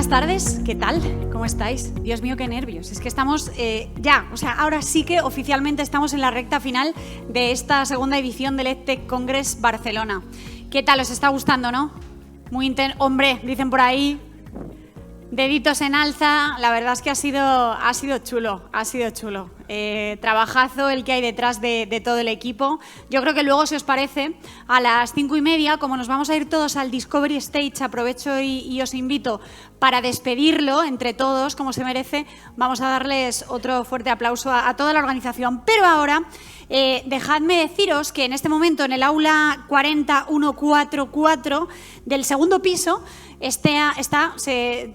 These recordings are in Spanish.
Buenas tardes, ¿qué tal? ¿Cómo estáis? Dios mío, qué nervios. Es que estamos ahora sí que oficialmente estamos en la recta final de esta segunda edición del EdTech Congress Barcelona. ¿Qué tal? ¿Os está gustando, no? Muy intenso. Hombre, dicen por ahí, deditos en alza. La verdad es que ha sido chulo. Trabajazo el que hay detrás de todo el equipo. Yo creo que luego, si os parece, a las 5:30, como nos vamos a ir todos al Discovery Stage, aprovecho y os invito para despedirlo entre todos, como se merece. Vamos a darles otro fuerte aplauso a toda la organización. Pero ahora, dejadme deciros que en este momento, en el aula 40144 del segundo piso,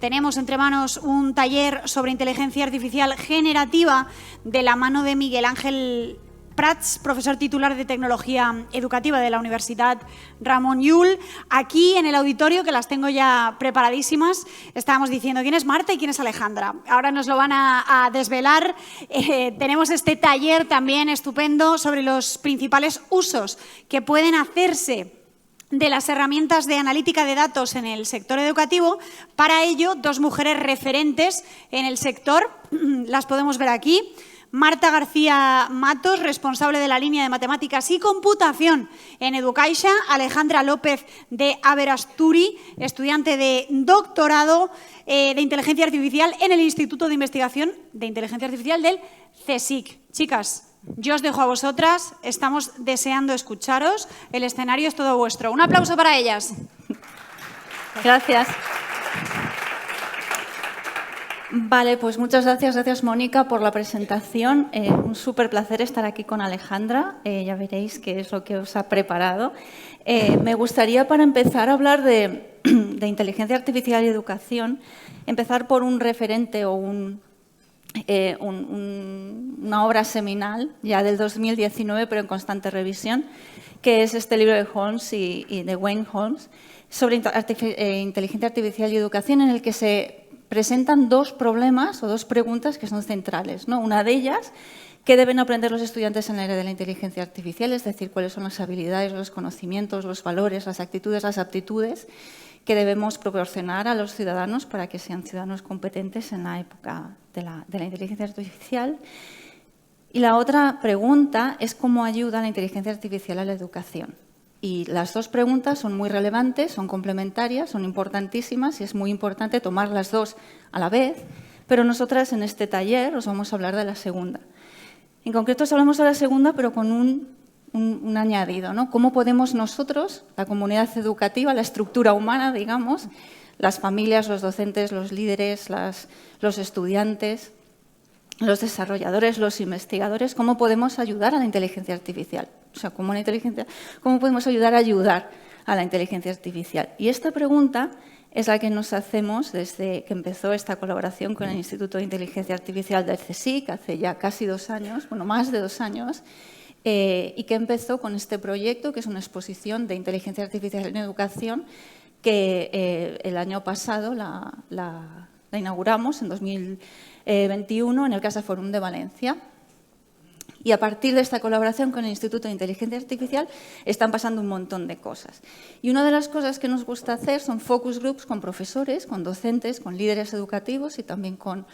tenemos entre manos un taller sobre inteligencia artificial generativa de la mano de Miguel Ángel Prats, profesor titular de Tecnología Educativa de la Universidad Ramon Llull. Aquí en el auditorio, que las tengo ya preparadísimas, estábamos diciendo quién es Marta y quién es Alejandra. Ahora nos lo van a desvelar. Tenemos este taller también estupendo sobre los principales usos que pueden hacerse de las herramientas de analítica de datos en el sector educativo. Para ello, dos mujeres referentes en el sector, las podemos ver aquí. Marta García Matos, responsable de la línea de Matemáticas y Computación en Educaixa. Alejandra López de Aberasturi, estudiante de doctorado de Inteligencia Artificial en el Instituto de Investigación de Inteligencia Artificial del CSIC. Chicas, yo os dejo a vosotras, estamos deseando escucharos, el escenario es todo vuestro. Un aplauso para ellas. Gracias. Vale, pues muchas gracias Mónica por la presentación. Un súper placer estar aquí con Alejandra, ya veréis qué es lo que os ha preparado. Me gustaría, para empezar a hablar de inteligencia artificial y educación, empezar por un referente o una obra seminal, ya del 2019, pero en constante revisión, que es este libro de Holmes y de Wayne Holmes, sobre inteligencia artificial y educación, en el que se presentan dos problemas o dos preguntas que son centrales, ¿no? Una de ellas, ¿qué deben aprender los estudiantes en la era de la inteligencia artificial? Es decir, cuáles son las habilidades, los conocimientos, los valores, las actitudes, las aptitudes que debemos proporcionar a los ciudadanos para que sean ciudadanos competentes en la época de la inteligencia artificial. Y la otra pregunta es cómo ayuda la inteligencia artificial a la educación. Y las dos preguntas son muy relevantes, son complementarias, son importantísimas y es muy importante tomar las dos a la vez, pero nosotras en este taller os vamos a hablar de la segunda. En concreto os hablamos de la segunda, pero con un añadido, ¿no? ¿Cómo podemos nosotros, la comunidad educativa, la estructura humana, digamos, las familias, los docentes, los líderes, los estudiantes, los desarrolladores, los investigadores, cómo podemos ayudar a la inteligencia artificial? O sea, ¿cómo podemos ayudar a la inteligencia artificial? Y esta pregunta es la que nos hacemos desde que empezó esta colaboración con el Instituto de Inteligencia Artificial del CSIC, hace ya casi 2 años, bueno, más de 2 años, y que empezó con este proyecto, que es una exposición de inteligencia artificial en educación, que el año pasado la inauguramos, en 2021, en el Casa Forum de Valencia. Y a partir de esta colaboración con el Instituto de Inteligencia Artificial están pasando un montón de cosas. Y una de las cosas que nos gusta hacer son focus groups con profesores, con docentes, con líderes educativos y también con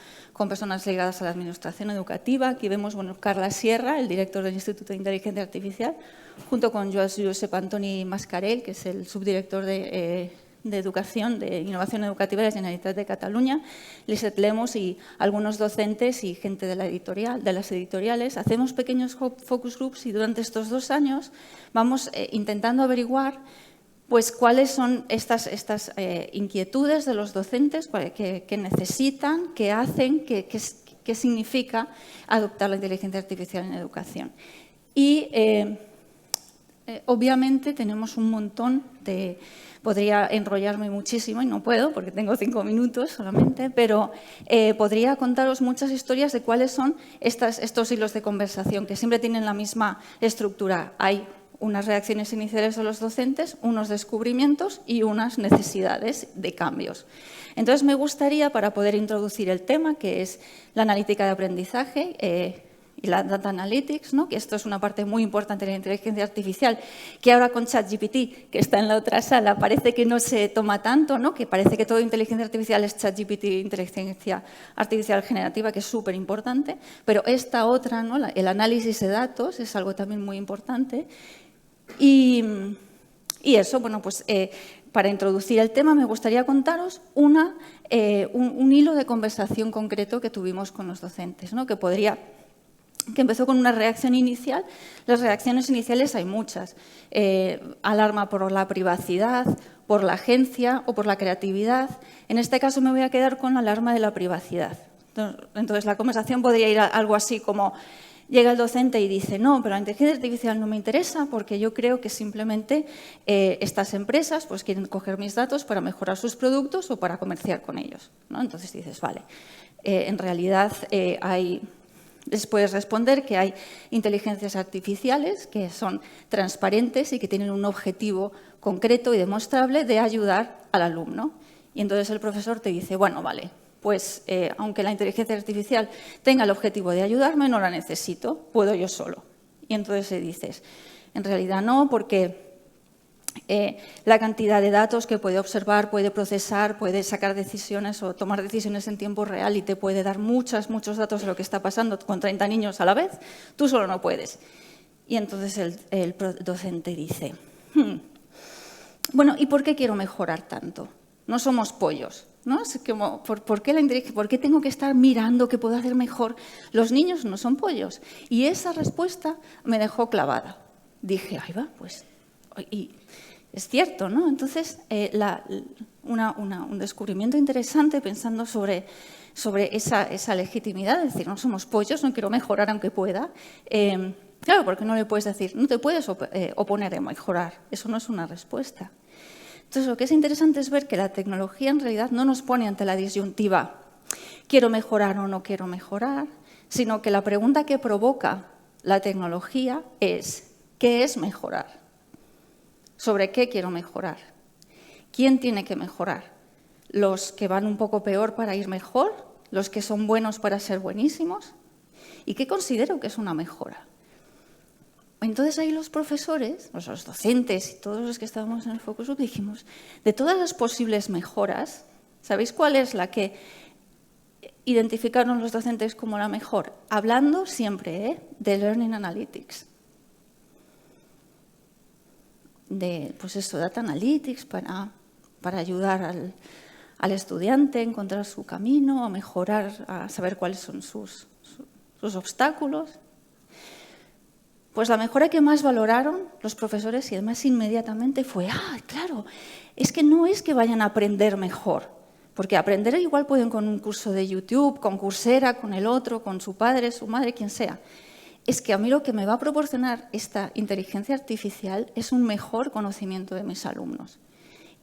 personas ligadas a la administración educativa. Aquí vemos, Carla Sierra, el director del Instituto de Inteligencia Artificial, junto con Josep Antoni Mascarell, que es el subdirector de Educación, de Innovación Educativa de la Generalitat de Cataluña, Lisset Lemos y algunos docentes y gente de las editoriales. Hacemos pequeños focus groups y durante estos 2 años vamos intentando averiguar pues, cuáles son estas inquietudes de los docentes que necesitan, qué hacen, qué significa adoptar la inteligencia artificial en educación. Y obviamente tenemos un montón de... Podría enrollarme muchísimo y no puedo porque tengo 5 minutos solamente, pero podría contaros muchas historias de cuáles son estos hilos de conversación que siempre tienen la misma estructura. Hay unas reacciones iniciales de los docentes, unos descubrimientos y unas necesidades de cambios. Entonces me gustaría, para poder introducir el tema, que es la analítica de aprendizaje, y la Data Analytics, ¿no? Que esto es una parte muy importante de la inteligencia artificial, que ahora con ChatGPT, que está en la otra sala, parece que no se toma tanto, ¿no? Que parece que todo inteligencia artificial es ChatGPT, inteligencia artificial generativa, que es súper importante, pero esta otra, ¿no? El análisis de datos es algo también muy importante. Y eso, bueno, pues para introducir el tema me gustaría contaros un hilo de conversación concreto que tuvimos con los docentes, ¿no? Que empezó con una reacción inicial. Las reacciones iniciales hay muchas. Alarma por la privacidad, por la agencia o por la creatividad. En este caso me voy a quedar con la alarma de la privacidad. Entonces la conversación podría ir a algo así como: llega el docente y dice, no, pero la inteligencia artificial no me interesa porque yo creo que simplemente estas empresas pues, quieren coger mis datos para mejorar sus productos o para comerciar con ellos, ¿no? Entonces dices, vale, en realidad les puedes responder que hay inteligencias artificiales que son transparentes y que tienen un objetivo concreto y demostrable de ayudar al alumno. Y entonces el profesor te dice, bueno, vale, pues aunque la inteligencia artificial tenga el objetivo de ayudarme, no la necesito, puedo yo solo. Y entonces le dices, en realidad no, porque la cantidad de datos que puede observar, puede procesar, puede sacar decisiones o tomar decisiones en tiempo real y te puede dar muchos datos de lo que está pasando con 30 niños a la vez, tú solo no puedes. Y entonces el docente dice, bueno, ¿y por qué quiero mejorar tanto? No somos pollos, ¿no? Es como, ¿por qué tengo que estar mirando qué puedo hacer mejor? Los niños no son pollos. Y esa respuesta me dejó clavada. Dije, ahí va, pues... Y es cierto, ¿no? Entonces, un descubrimiento interesante pensando sobre esa legitimidad, es decir, no somos pollos, no quiero mejorar aunque pueda. Claro, porque no le puedes decir, no te puedes oponer a mejorar. Eso no es una respuesta. Entonces, lo que es interesante es ver que la tecnología en realidad no nos pone ante la disyuntiva quiero mejorar o no quiero mejorar, sino que la pregunta que provoca la tecnología es ¿qué es mejorar? ¿Sobre qué quiero mejorar? ¿Quién tiene que mejorar? ¿Los que van un poco peor para ir mejor? ¿Los que son buenos para ser buenísimos? ¿Y qué considero que es una mejora? Entonces ahí los profesores, los docentes y todos los que estábamos en el focus group dijimos, de todas las posibles mejoras, ¿sabéis cuál es la que identificaron los docentes como la mejor? Hablando siempre de Learning Analytics. De, pues eso, Data Analytics para ayudar al estudiante a encontrar su camino, a mejorar, a saber cuáles son sus obstáculos. Pues la mejora que más valoraron los profesores y además inmediatamente fue, claro, es que no es que vayan a aprender mejor, porque aprender igual pueden con un curso de YouTube, con Coursera, con el otro, con su padre, su madre, quien sea. Es que a mí lo que me va a proporcionar esta inteligencia artificial es un mejor conocimiento de mis alumnos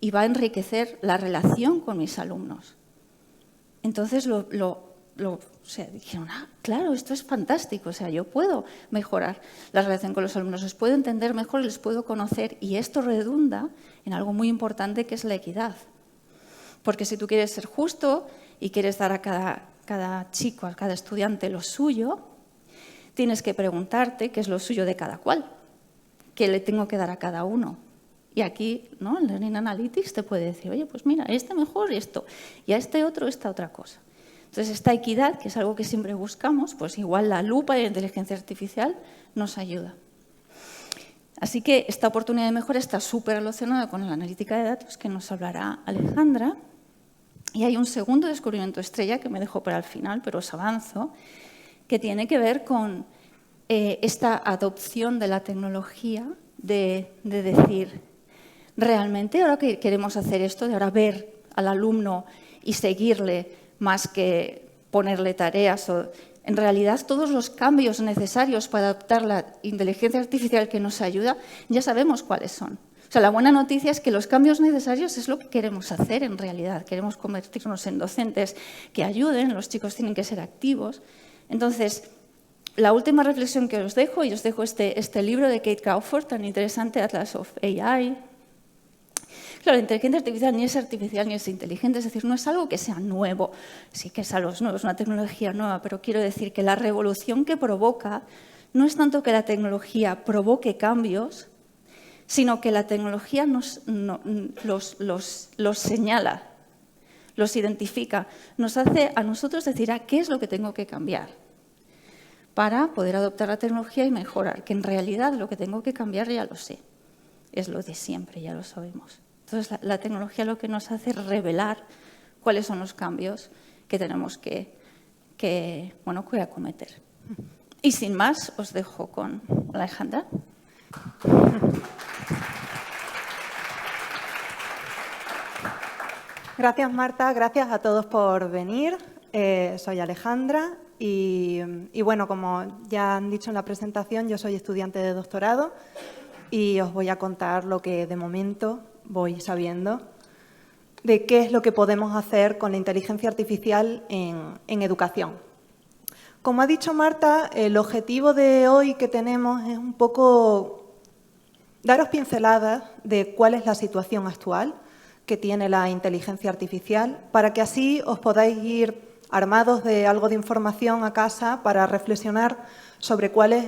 y va a enriquecer la relación con mis alumnos. Entonces dijeron, claro, esto es fantástico, yo puedo mejorar la relación con los alumnos, los puedo entender mejor, les puedo conocer y esto redunda en algo muy importante que es la equidad. Porque si tú quieres ser justo y quieres dar a cada chico, a cada estudiante lo suyo, tienes que preguntarte qué es lo suyo de cada cual, qué le tengo que dar a cada uno. Y aquí, ¿no? El Learning Analytics te puede decir, oye, pues mira, este mejor esto, y a este otro esta otra cosa. Entonces, esta equidad, que es algo que siempre buscamos, pues igual la lupa y la inteligencia artificial nos ayuda. Así que esta oportunidad de mejora está súper relacionada con la analítica de datos, que nos hablará Alejandra. Y hay un segundo descubrimiento estrella que me dejo para el final, pero os avanzo, que tiene que ver con esta adopción de la tecnología de decir, realmente ahora que queremos hacer esto, de ahora ver al alumno y seguirle más que ponerle tareas, en realidad todos los cambios necesarios para adaptar la inteligencia artificial que nos ayuda, ya sabemos cuáles son. O sea, la buena noticia es que los cambios necesarios es lo que queremos hacer en realidad. Queremos convertirnos en docentes que ayuden, los chicos tienen que ser activos. Entonces, la última reflexión que os dejo, y os dejo este libro de Kate Crawford, tan interesante, Atlas of AI. Claro, la inteligencia artificial ni es artificial ni es inteligente, es decir, no es algo que sea nuevo. Sí que es algo nuevo, es una tecnología nueva, pero quiero decir que la revolución que provoca no es tanto que la tecnología provoque cambios, sino que la tecnología los señala, los identifica, nos hace a nosotros decir qué es lo que tengo que cambiar para poder adoptar la tecnología y mejorar, que en realidad lo que tengo que cambiar ya lo sé, es lo de siempre, ya lo sabemos. Entonces, la tecnología lo que nos hace es revelar cuáles son los cambios que tenemos que acometer. Y sin más, os dejo con Alejandra. Gracias, Marta. Gracias a todos por venir. Soy Alejandra y bueno, como ya han dicho en la presentación, yo soy estudiante de doctorado y os voy a contar lo que de momento voy sabiendo de qué es lo que podemos hacer con la inteligencia artificial en educación. Como ha dicho Marta, el objetivo de hoy que tenemos es un poco daros pinceladas de cuál es la situación actual que tiene la inteligencia artificial, para que así os podáis ir armados de algo de información a casa para reflexionar sobre cuál es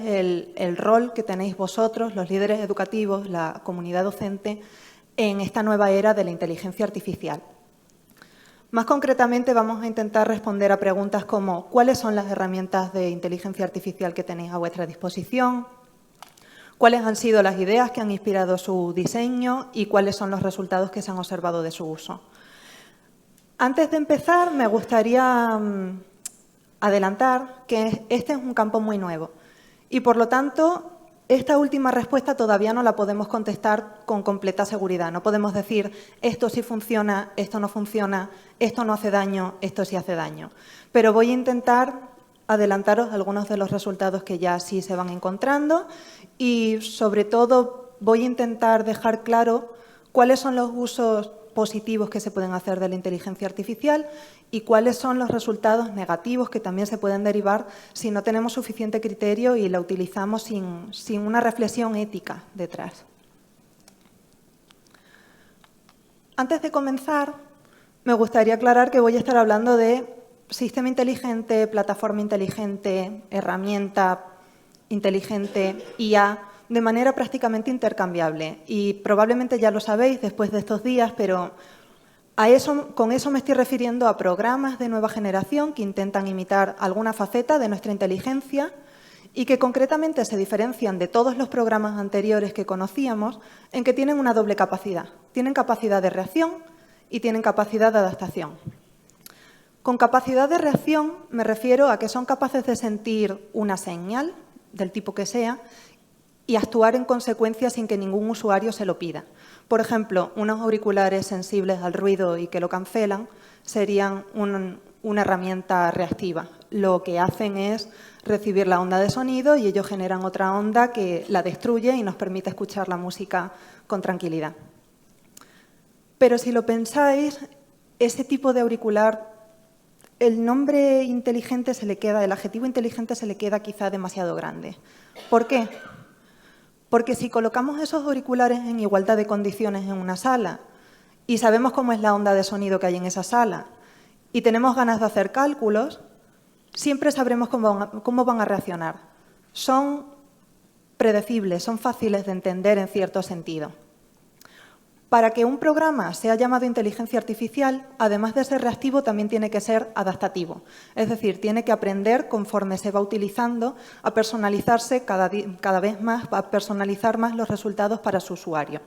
el rol que tenéis vosotros, los líderes educativos, la comunidad docente, en esta nueva era de la inteligencia artificial. Más concretamente, vamos a intentar responder a preguntas como ¿cuáles son las herramientas de inteligencia artificial que tenéis a vuestra disposición? ¿Cuáles han sido las ideas que han inspirado su diseño y cuáles son los resultados que se han observado de su uso? Antes de empezar, me gustaría adelantar que este es un campo muy nuevo y, por lo tanto, esta última respuesta todavía no la podemos contestar con completa seguridad. No podemos decir esto sí funciona, esto no funciona, esto no hace daño, esto sí hace daño. Pero voy a intentar adelantaros algunos de los resultados que ya sí se van encontrando y, sobre todo, voy a intentar dejar claro cuáles son los usos positivos que se pueden hacer de la inteligencia artificial y cuáles son los resultados negativos que también se pueden derivar si no tenemos suficiente criterio y la utilizamos sin una reflexión ética detrás. Antes de comenzar, me gustaría aclarar que voy a estar hablando de sistema inteligente, plataforma inteligente, herramienta inteligente, IA, de manera prácticamente intercambiable. Y probablemente ya lo sabéis después de estos días, pero con eso me estoy refiriendo a programas de nueva generación que intentan imitar alguna faceta de nuestra inteligencia y que concretamente se diferencian de todos los programas anteriores que conocíamos en que tienen una doble capacidad. Tienen capacidad de reacción y tienen capacidad de adaptación. Con capacidad de reacción me refiero a que son capaces de sentir una señal, del tipo que sea, y actuar en consecuencia sin que ningún usuario se lo pida. Por ejemplo, unos auriculares sensibles al ruido y que lo cancelan serían una herramienta reactiva. Lo que hacen es recibir la onda de sonido y ellos generan otra onda que la destruye y nos permite escuchar la música con tranquilidad. Pero si lo pensáis, ese tipo de auricular, el nombre inteligente se le queda, el adjetivo inteligente se le queda quizá demasiado grande. ¿Por qué? Porque si colocamos esos auriculares en igualdad de condiciones en una sala y sabemos cómo es la onda de sonido que hay en esa sala y tenemos ganas de hacer cálculos, siempre sabremos cómo van a reaccionar. Son predecibles, son fáciles de entender en cierto sentido. Para que un programa sea llamado inteligencia artificial, además de ser reactivo, también tiene que ser adaptativo. Es decir, tiene que aprender conforme se va utilizando a personalizarse cada vez más, a personalizar más los resultados para su usuario.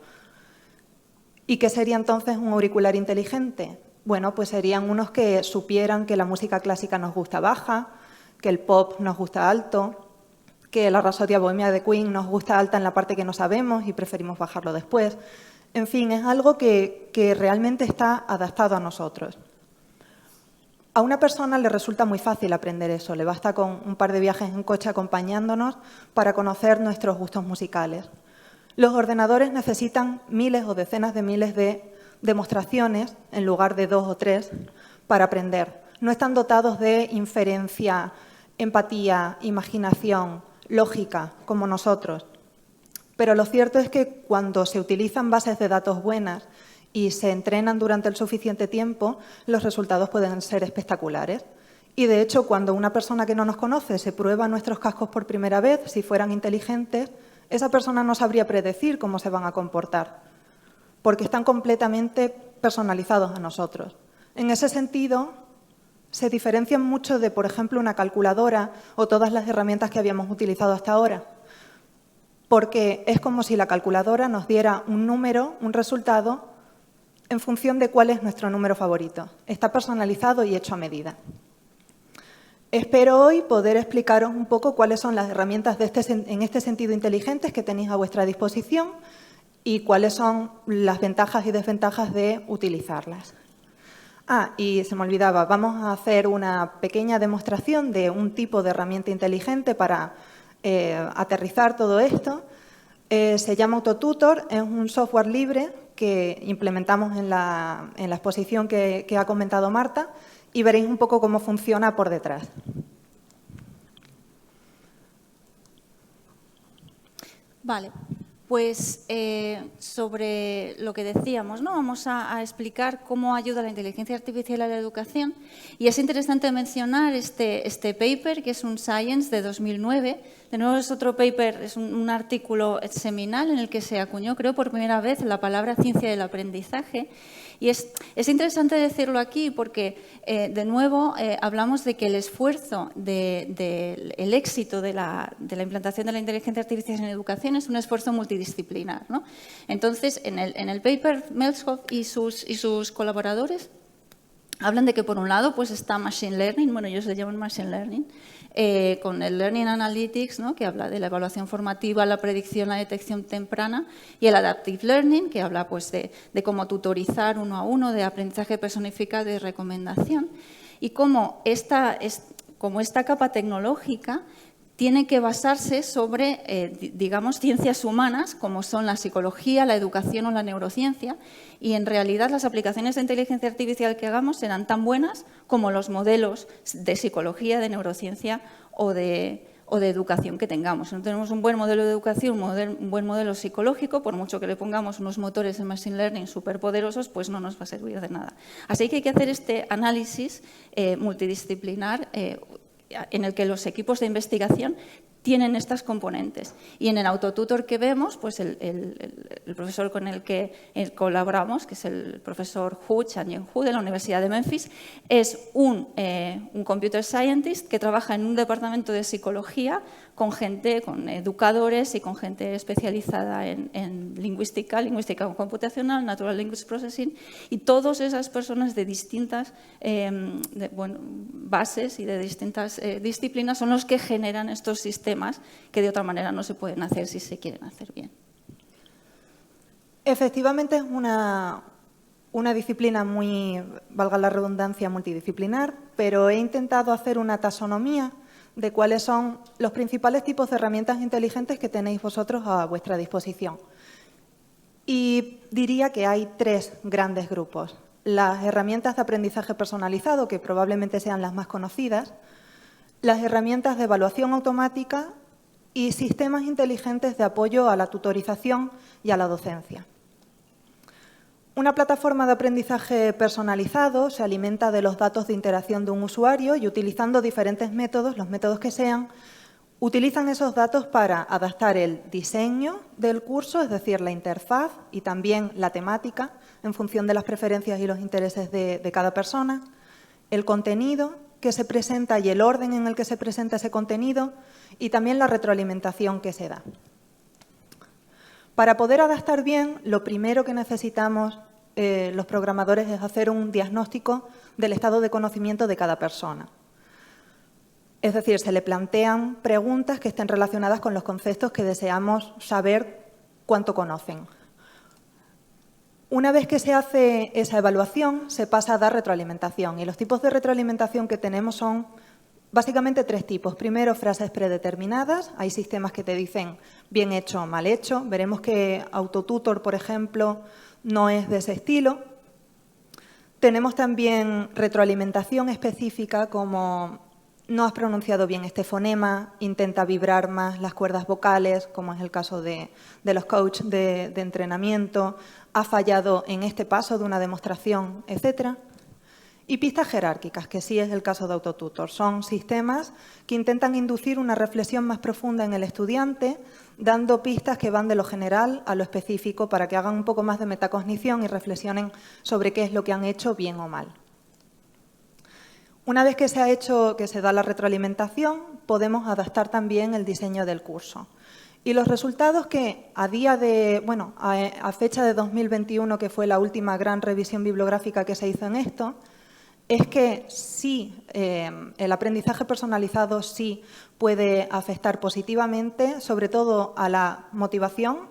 ¿Y qué sería entonces un auricular inteligente? Bueno, pues serían unos que supieran que la música clásica nos gusta baja, que el pop nos gusta alto, que la Rhapsodia Bohemia de Queen nos gusta alta en la parte que no sabemos y preferimos bajarlo después. En fin, es algo que realmente está adaptado a nosotros. A una persona le resulta muy fácil aprender eso, le basta con un par de viajes en coche acompañándonos para conocer nuestros gustos musicales. Los ordenadores necesitan miles o decenas de miles de demostraciones, en lugar de 2 o 3, para aprender. No están dotados de inferencia, empatía, imaginación, lógica, como nosotros. Pero lo cierto es que cuando se utilizan bases de datos buenas y se entrenan durante el suficiente tiempo, los resultados pueden ser espectaculares. Y, de hecho, cuando una persona que no nos conoce se prueba nuestros cascos por primera vez, si fueran inteligentes, esa persona no sabría predecir cómo se van a comportar, porque están completamente personalizados a nosotros. En ese sentido, se diferencian mucho de, por ejemplo, una calculadora o todas las herramientas que habíamos utilizado hasta ahora, porque es como si la calculadora nos diera un número, un resultado, en función de cuál es nuestro número favorito. Está personalizado y hecho a medida. Espero hoy poder explicaros un poco cuáles son las herramientas en este sentido inteligentes que tenéis a vuestra disposición y cuáles son las ventajas y desventajas de utilizarlas. Y se me olvidaba, vamos a hacer una pequeña demostración de un tipo de herramienta inteligente para aterrizar todo esto. Se llama AutoTutor, es un software libre que implementamos en la exposición que ha comentado Marta y veréis un poco cómo funciona por detrás. Vale, pues sobre lo que decíamos, ¿no? Vamos a explicar cómo ayuda la inteligencia artificial a la educación. Y es interesante mencionar este paper, que es un Science de 2009. De nuevo es otro paper, es un artículo seminal en el que se acuñó, creo, por primera vez la palabra ciencia del aprendizaje. Y es interesante decirlo aquí porque, de nuevo, hablamos de que el esfuerzo el éxito de la implantación de la inteligencia artificial en educación es un esfuerzo multidisciplinar, ¿no? Entonces, en el paper, Melshoff y sus colaboradores hablan de que, por un lado, pues está Machine Learning, bueno, ellos le llaman Machine Learning, con el Learning Analytics, ¿no? Que habla de la evaluación formativa, la predicción, la detección temprana, y el Adaptive Learning, que habla pues, de cómo tutorizar uno a uno, de aprendizaje personificado y recomendación. Y cómo esta capa tecnológica tiene que basarse sobre, digamos, ciencias humanas, como son la psicología, la educación o la neurociencia, y en realidad las aplicaciones de inteligencia artificial que hagamos serán tan buenas como los modelos de psicología, de neurociencia o de educación que tengamos. Si no tenemos un buen modelo de educación, un buen modelo psicológico, por mucho que le pongamos unos motores de Machine Learning superpoderosos, pues no nos va a servir de nada. Así que hay que hacer este análisis multidisciplinar en el que los equipos de investigación tienen estas componentes. Y en el AutoTutor que vemos, pues el profesor con el que colaboramos, que es el profesor Hu, Changyun Hu, de la Universidad de Memphis, es un computer scientist que trabaja en un departamento de psicología con gente, con educadores y con gente especializada en lingüística computacional, Natural Language Processing, y todas esas personas de distintas bases y de distintas disciplinas son los que generan estos sistemas que de otra manera no se pueden hacer si se quieren hacer bien. Efectivamente es una disciplina muy, valga la redundancia, multidisciplinar, pero he intentado hacer una taxonomía de cuáles son los principales tipos de herramientas inteligentes que tenéis vosotros a vuestra disposición. Y diría que hay tres grandes grupos. Las herramientas de aprendizaje personalizado, que probablemente sean las más conocidas, las herramientas de evaluación automática y sistemas inteligentes de apoyo a la tutorización y a la docencia. Una plataforma de aprendizaje personalizado se alimenta de los datos de interacción de un usuario y, utilizando diferentes métodos, los métodos que sean, utilizan esos datos para adaptar el diseño del curso, es decir, la interfaz y también la temática en función de las preferencias y los intereses de cada persona, el contenido que se presenta y el orden en el que se presenta ese contenido y también la retroalimentación que se da. Para poder adaptar bien, lo primero que necesitamos los programadores es hacer un diagnóstico del estado de conocimiento de cada persona. Es decir, se le plantean preguntas que estén relacionadas con los conceptos que deseamos saber cuánto conocen. Una vez que se hace esa evaluación, se pasa a dar retroalimentación. Y los tipos de retroalimentación que tenemos son básicamente tres tipos. Primero, frases predeterminadas. Hay sistemas que te dicen bien hecho o mal hecho. Veremos que AutoTutor, por ejemplo, no es de ese estilo. Tenemos también retroalimentación específica como no has pronunciado bien este fonema, intenta vibrar más las cuerdas vocales, como es el caso de los coaches de entrenamiento, ha fallado en este paso de una demostración, etc. Y pistas jerárquicas, que sí es el caso de Autotutor. Son sistemas que intentan inducir una reflexión más profunda en el estudiante, dando pistas que van de lo general a lo específico para que hagan un poco más de metacognición y reflexionen sobre qué es lo que han hecho bien o mal. Una vez que se ha hecho, que se da la retroalimentación, podemos adaptar también el diseño del curso. Y los resultados que a fecha de 2021, que fue la última gran revisión bibliográfica que se hizo en esto, es que sí, el aprendizaje personalizado sí puede afectar positivamente, sobre todo a la motivación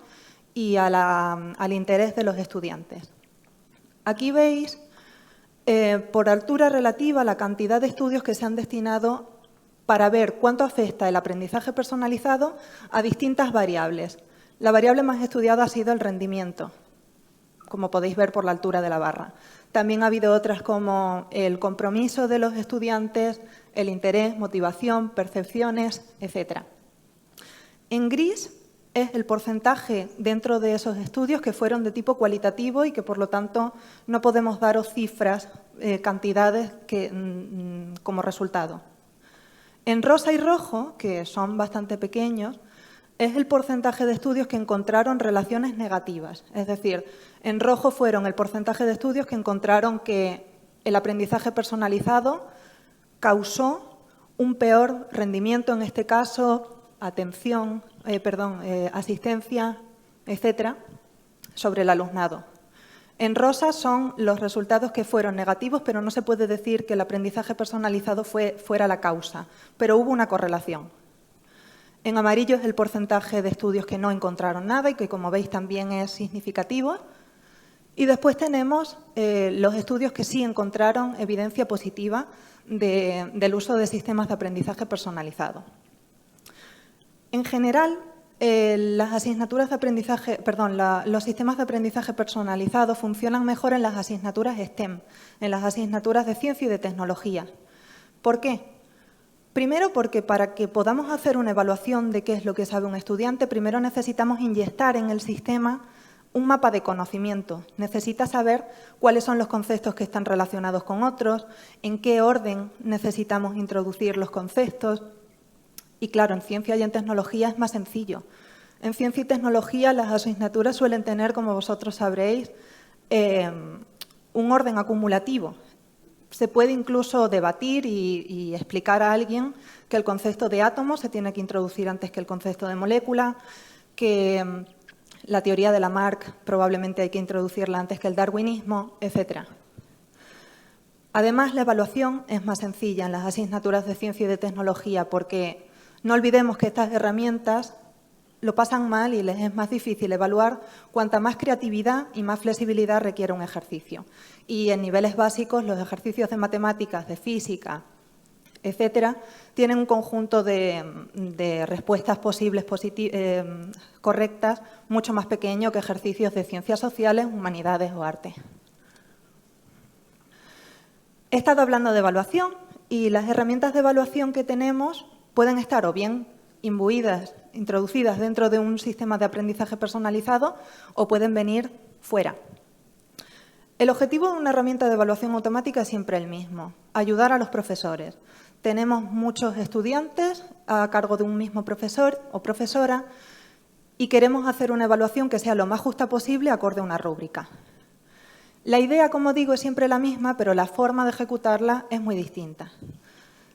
y al interés de los estudiantes. Aquí veis, por altura relativa, la cantidad de estudios que se han destinado para ver cuánto afecta el aprendizaje personalizado a distintas variables. La variable más estudiada ha sido el rendimiento, como podéis ver por la altura de la barra. También ha habido otras como el compromiso de los estudiantes, el interés, motivación, percepciones, etc. En gris es el porcentaje dentro de esos estudios que fueron de tipo cualitativo y que, por lo tanto, no podemos daros cifras, cantidades como resultado. En rosa y rojo, que son bastante pequeños, es el porcentaje de estudios que encontraron relaciones negativas. Es decir, en rojo fueron el porcentaje de estudios que encontraron que el aprendizaje personalizado causó un peor rendimiento, en este caso, asistencia, etcétera, sobre el alumnado. En rosa son los resultados que fueron negativos, pero no se puede decir que el aprendizaje personalizado fuera la causa, pero hubo una correlación. En amarillo es el porcentaje de estudios que no encontraron nada y que, como veis, también es significativo. Y después tenemos los estudios que sí encontraron evidencia positiva del uso de sistemas de aprendizaje personalizado. En general, los sistemas de aprendizaje personalizado funcionan mejor en las asignaturas STEM, en las asignaturas de ciencia y de tecnología. ¿Por qué? Primero, porque para que podamos hacer una evaluación de qué es lo que sabe un estudiante, primero necesitamos inyectar en el sistema un mapa de conocimiento. Necesita saber cuáles son los conceptos que están relacionados con otros, en qué orden necesitamos introducir los conceptos. Y claro, en ciencia y en tecnología es más sencillo. En ciencia y tecnología las asignaturas suelen tener, como vosotros sabréis, un orden acumulativo. Se puede incluso debatir y explicar a alguien que el concepto de átomo se tiene que introducir antes que el concepto de molécula, que la teoría de Lamarck probablemente hay que introducirla antes que el darwinismo, etc. Además, la evaluación es más sencilla en las asignaturas de ciencia y de tecnología porque no olvidemos que estas herramientas lo pasan mal y les es más difícil evaluar cuanta más creatividad y más flexibilidad requiere un ejercicio. Y en niveles básicos, los ejercicios de matemáticas, de física, etcétera, tienen un conjunto de respuestas posibles correctas mucho más pequeño que ejercicios de ciencias sociales, humanidades o arte. He estado hablando de evaluación y las herramientas de evaluación que tenemos pueden estar o bien introducidas dentro de un sistema de aprendizaje personalizado o pueden venir fuera. El objetivo de una herramienta de evaluación automática es siempre el mismo, ayudar a los profesores. Tenemos muchos estudiantes a cargo de un mismo profesor o profesora y queremos hacer una evaluación que sea lo más justa posible acorde a una rúbrica. La idea, como digo, es siempre la misma, pero la forma de ejecutarla es muy distinta.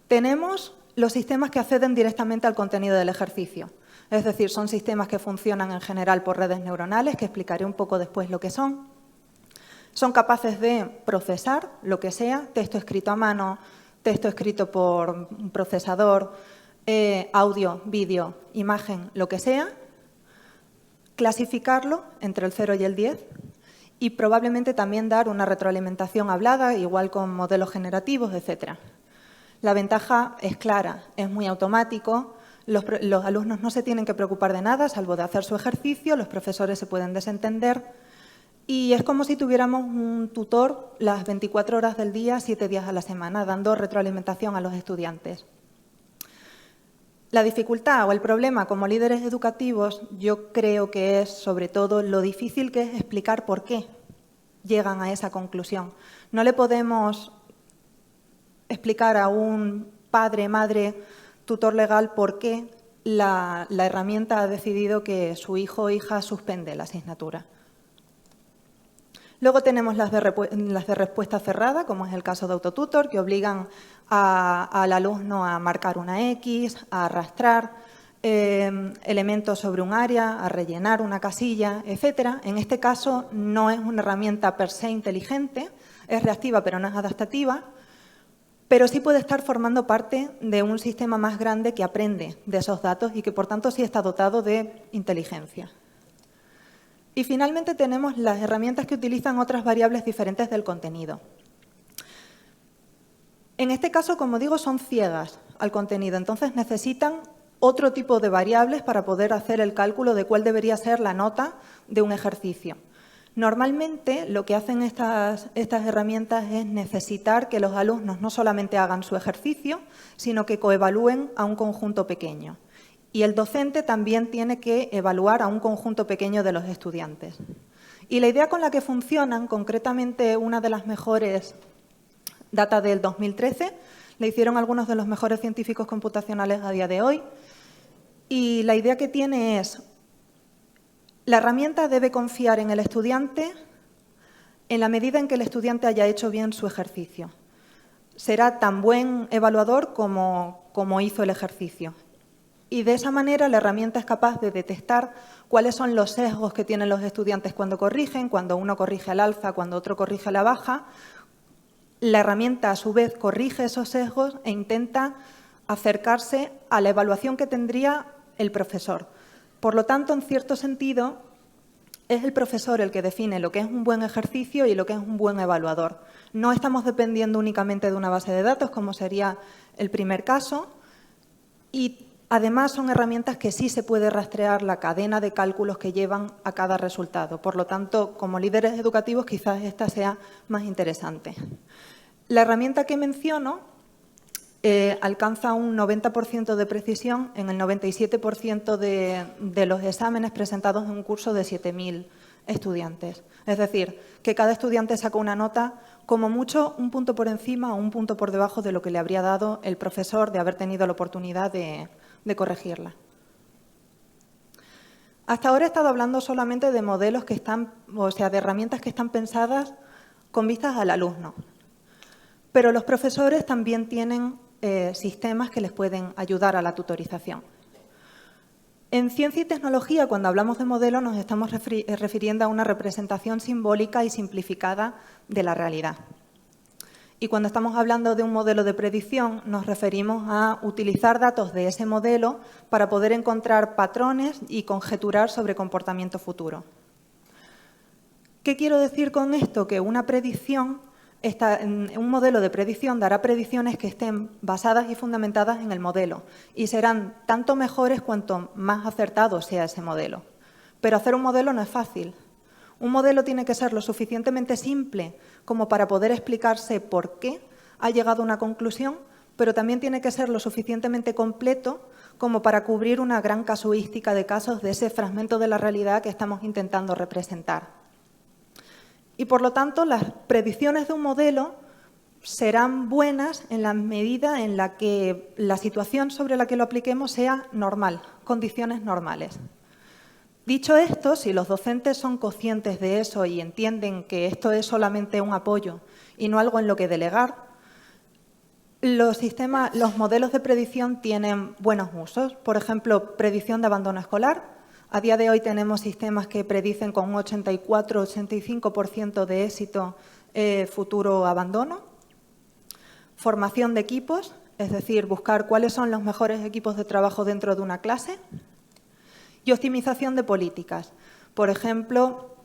Tenemos los sistemas que acceden directamente al contenido del ejercicio. Es decir, son sistemas que funcionan en general por redes neuronales, que explicaré un poco después lo que son. Son capaces de procesar lo que sea, texto escrito a mano, texto escrito por un procesador, audio, vídeo, imagen, lo que sea, clasificarlo entre el 0 y el 10 y probablemente también dar una retroalimentación hablada, igual con modelos generativos, etc. La ventaja es clara, es muy automático, los alumnos no se tienen que preocupar de nada, salvo de hacer su ejercicio, los profesores se pueden desentender y es como si tuviéramos un tutor las 24 horas del día, 7 días a la semana, dando retroalimentación a los estudiantes. La dificultad o el problema como líderes educativos yo creo que es sobre todo lo difícil que es explicar por qué llegan a esa conclusión. No le podemos explicar a un padre, madre, tutor legal por qué la herramienta ha decidido que su hijo o hija suspende la asignatura. Luego tenemos las de respuesta cerrada, como es el caso de Autotutor, que obligan al alumno a marcar una X, a arrastrar elementos sobre un área, a rellenar una casilla, etc. En este caso no es una herramienta per se inteligente, es reactiva pero no es adaptativa, pero sí puede estar formando parte de un sistema más grande que aprende de esos datos y que, por tanto, sí está dotado de inteligencia. Y, finalmente, tenemos las herramientas que utilizan otras variables diferentes del contenido. En este caso, como digo, son ciegas al contenido, entonces necesitan otro tipo de variables para poder hacer el cálculo de cuál debería ser la nota de un ejercicio. Normalmente, lo que hacen estas herramientas es necesitar que los alumnos no solamente hagan su ejercicio, sino que coevalúen a un conjunto pequeño. Y el docente también tiene que evaluar a un conjunto pequeño de los estudiantes. Y la idea con la que funcionan, concretamente una de las mejores, data del 2013, la hicieron algunos de los mejores científicos computacionales a día de hoy, y la idea que tiene es: la herramienta debe confiar en el estudiante en la medida en que el estudiante haya hecho bien su ejercicio. Será tan buen evaluador como hizo el ejercicio. Y de esa manera la herramienta es capaz de detectar cuáles son los sesgos que tienen los estudiantes cuando corrigen, cuando uno corrige al alza, cuando otro corrige a la baja. La herramienta, a su vez, corrige esos sesgos e intenta acercarse a la evaluación que tendría el profesor. Por lo tanto, en cierto sentido, es el profesor el que define lo que es un buen ejercicio y lo que es un buen evaluador. No estamos dependiendo únicamente de una base de datos, como sería el primer caso, y además son herramientas que sí se puede rastrear la cadena de cálculos que llevan a cada resultado. Por lo tanto, como líderes educativos, quizás esta sea más interesante. La herramienta que menciono alcanza un 90% de precisión en el 97% de los exámenes presentados en un curso de 7.000 estudiantes. Es decir, que cada estudiante saca una nota, como mucho, un punto por encima o un punto por debajo de lo que le habría dado el profesor de haber tenido la oportunidad de corregirla. Hasta ahora he estado hablando solamente de modelos que están, o sea, de herramientas que están pensadas con vistas al alumno. Pero los profesores también tienen sistemas que les pueden ayudar a la tutorización. En ciencia y tecnología, cuando hablamos de modelo, nos estamos refiriendo a una representación simbólica y simplificada de la realidad. Y cuando estamos hablando de un modelo de predicción, nos referimos a utilizar datos de ese modelo para poder encontrar patrones y conjeturar sobre comportamiento futuro. ¿Qué quiero decir con esto? Que una predicción, un modelo de predicción dará predicciones que estén basadas y fundamentadas en el modelo y serán tanto mejores cuanto más acertado sea ese modelo. Pero hacer un modelo no es fácil. Un modelo tiene que ser lo suficientemente simple como para poder explicarse por qué ha llegado a una conclusión, pero también tiene que ser lo suficientemente completo como para cubrir una gran casuística de casos de ese fragmento de la realidad que estamos intentando representar. Y, por lo tanto, las predicciones de un modelo serán buenas en la medida en la que la situación sobre la que lo apliquemos sea normal, condiciones normales. Dicho esto, si los docentes son conscientes de eso y entienden que esto es solamente un apoyo y no algo en lo que delegar, los modelos de predicción tienen buenos usos. Por ejemplo, predicción de abandono escolar. A día de hoy tenemos sistemas que predicen con un 84-85% de éxito futuro abandono. Formación de equipos, es decir, buscar cuáles son los mejores equipos de trabajo dentro de una clase. Y optimización de políticas. Por ejemplo,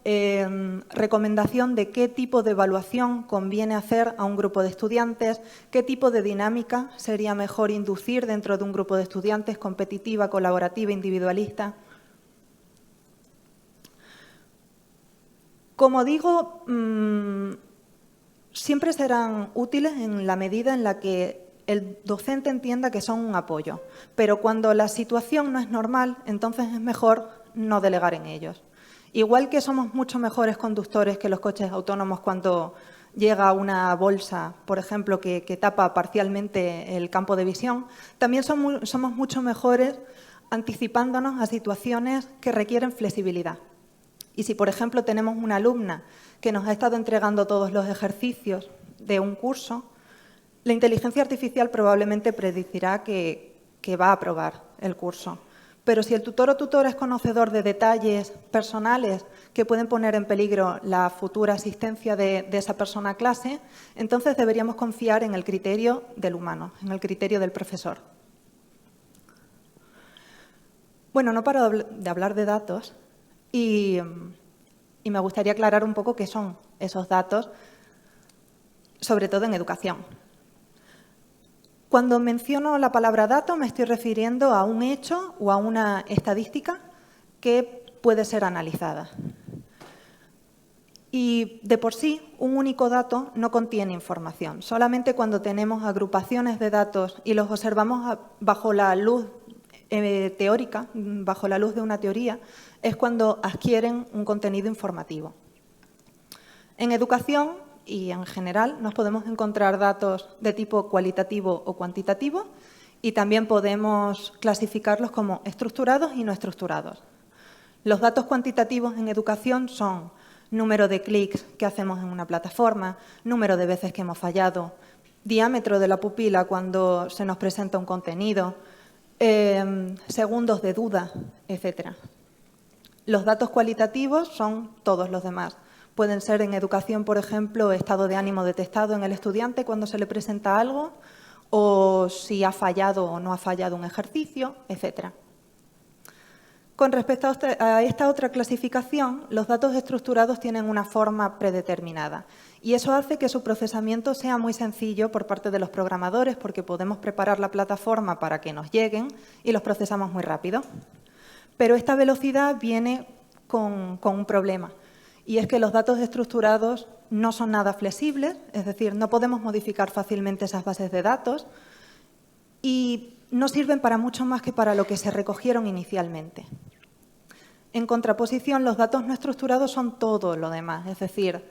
recomendación de qué tipo de evaluación conviene hacer a un grupo de estudiantes, qué tipo de dinámica sería mejor inducir dentro de un grupo de estudiantes, competitiva, colaborativa, individualista. Como digo, siempre serán útiles en la medida en la que el docente entienda que son un apoyo. Pero cuando la situación no es normal, entonces es mejor no delegar en ellos. Igual que somos mucho mejores conductores que los coches autónomos cuando llega una bolsa, por ejemplo, que tapa parcialmente el campo de visión, también somos mucho mejores anticipándonos a situaciones que requieren flexibilidad. Y si, por ejemplo, tenemos una alumna que nos ha estado entregando todos los ejercicios de un curso, la inteligencia artificial probablemente predecirá que va a aprobar el curso. Pero si el tutor o tutora es conocedor de detalles personales que pueden poner en peligro la futura asistencia de esa persona a clase, entonces deberíamos confiar en el criterio del humano, en el criterio del profesor. Bueno, no paro de hablar de datos y me gustaría aclarar un poco qué son esos datos, sobre todo en educación. Cuando menciono la palabra dato me estoy refiriendo a un hecho o a una estadística que puede ser analizada. Y de por sí, un único dato no contiene información. Solamente cuando tenemos agrupaciones de datos y los observamos bajo la luz teórica, bajo la luz de una teoría, es cuando adquieren un contenido informativo. En educación y en general nos podemos encontrar datos de tipo cualitativo o cuantitativo y también podemos clasificarlos como estructurados y no estructurados. Los datos cuantitativos en educación son número de clics que hacemos en una plataforma, número de veces que hemos fallado, diámetro de la pupila cuando se nos presenta un contenido, segundos de duda, etc. Los datos cualitativos son todos los demás. Pueden ser en educación, por ejemplo, estado de ánimo detectado en el estudiante cuando se le presenta algo, o si ha fallado o no ha fallado un ejercicio, etc. Con respecto a esta otra clasificación, los datos estructurados tienen una forma predeterminada y eso hace que su procesamiento sea muy sencillo por parte de los programadores porque podemos preparar la plataforma para que nos lleguen y los procesamos muy rápido. Pero esta velocidad viene con un problema y es que los datos estructurados no son nada flexibles, es decir, no podemos modificar fácilmente esas bases de datos y no sirven para mucho más que para lo que se recogieron inicialmente. En contraposición, los datos no estructurados son todo lo demás, es decir,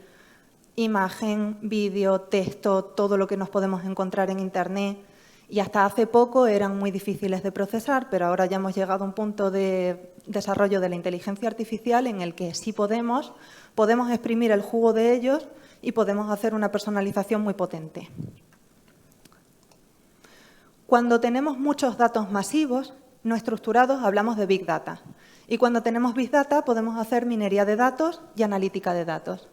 imagen, vídeo, texto, todo lo que nos podemos encontrar en Internet. Y hasta hace poco eran muy difíciles de procesar, pero ahora ya hemos llegado a un punto de desarrollo de la inteligencia artificial en el que sí podemos exprimir el jugo de ellos y podemos hacer una personalización muy potente. Cuando tenemos muchos datos masivos, no estructurados, hablamos de Big Data. Y cuando tenemos Big Data podemos hacer minería de datos y analítica de datos.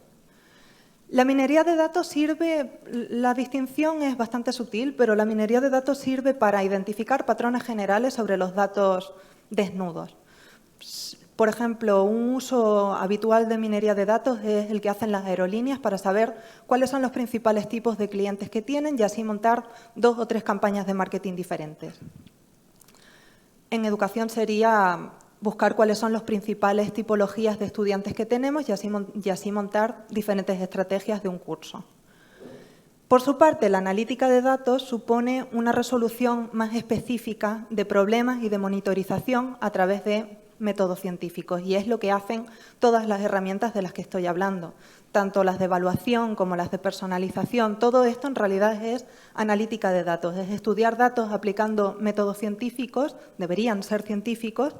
La minería de datos sirve, la distinción es bastante sutil, pero la minería de datos sirve para identificar patrones generales sobre los datos desnudos. Por ejemplo, un uso habitual de minería de datos es el que hacen las aerolíneas para saber cuáles son los principales tipos de clientes que tienen y así montar 2 o 3 campañas de marketing diferentes. En educación sería buscar cuáles son las principales tipologías de estudiantes que tenemos y así montar diferentes estrategias de un curso. Por su parte, la analítica de datos supone una resolución más específica de problemas y de monitorización a través de métodos científicos y es lo que hacen todas las herramientas de las que estoy hablando, tanto las de evaluación como las de personalización. Todo esto en realidad es analítica de datos, es estudiar datos aplicando métodos científicos, deberían ser científicos,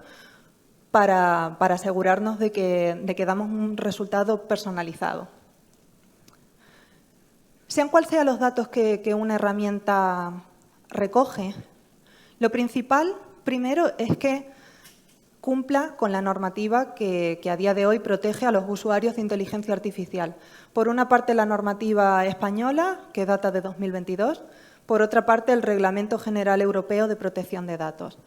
para asegurarnos de que damos un resultado personalizado. Sean cuales sean los datos que una herramienta recoge, lo principal, primero, es que cumpla con la normativa que a día de hoy protege a los usuarios de inteligencia artificial. Por una parte, la normativa española, que data de 2022, por otra parte, el Reglamento General Europeo de Protección de Datos.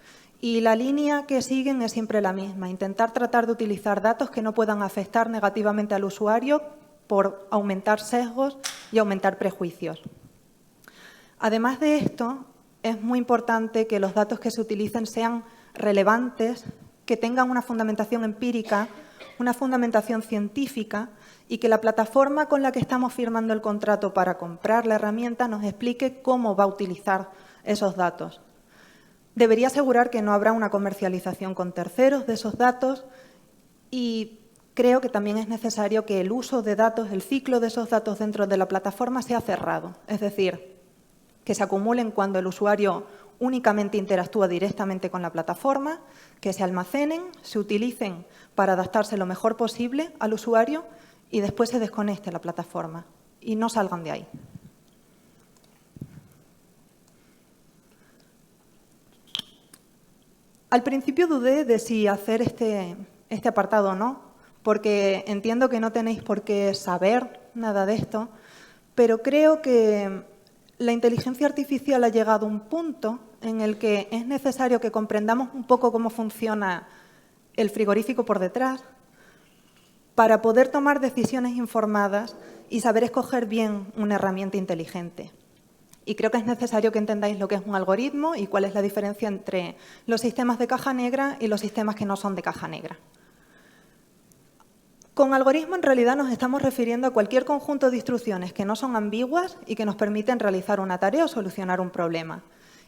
Y la línea que siguen es siempre la misma, intentar tratar de utilizar datos que no puedan afectar negativamente al usuario por aumentar sesgos y aumentar prejuicios. Además de esto, es muy importante que los datos que se utilicen sean relevantes, que tengan una fundamentación empírica, una fundamentación científica y que la plataforma con la que estamos firmando el contrato para comprar la herramienta nos explique cómo va a utilizar esos datos. Debería asegurar que no habrá una comercialización con terceros de esos datos y creo que también es necesario que el uso de datos, el ciclo de esos datos dentro de la plataforma sea cerrado. Es decir, que se acumulen cuando el usuario únicamente interactúa directamente con la plataforma, que se almacenen, se utilicen para adaptarse lo mejor posible al usuario y después se desconecte la plataforma y no salgan de ahí. Al principio dudé de si hacer este apartado o no, porque entiendo que no tenéis por qué saber nada de esto, pero creo que la inteligencia artificial ha llegado a un punto en el que es necesario que comprendamos un poco cómo funciona el frigorífico por detrás para poder tomar decisiones informadas y saber escoger bien una herramienta inteligente. Y creo que es necesario que entendáis lo que es un algoritmo y cuál es la diferencia entre los sistemas de caja negra y los sistemas que no son de caja negra. Con algoritmo, en realidad, nos estamos refiriendo a cualquier conjunto de instrucciones que no son ambiguas y que nos permiten realizar una tarea o solucionar un problema.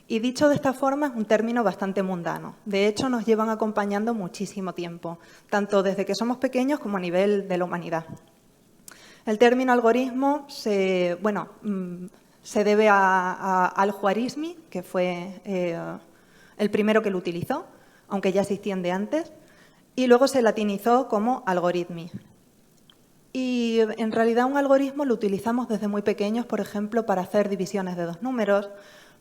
Y dicho de esta forma, es un término bastante mundano. De hecho, nos llevan acompañando muchísimo tiempo, tanto desde que somos pequeños como a nivel de la humanidad. El término algoritmo se debe a Al-Khwarizmi, que fue el primero que lo utilizó, aunque ya existían de antes, y luego se latinizó como algoritmi. Y en realidad un algoritmo lo utilizamos desde muy pequeños, por ejemplo, para hacer divisiones de dos números,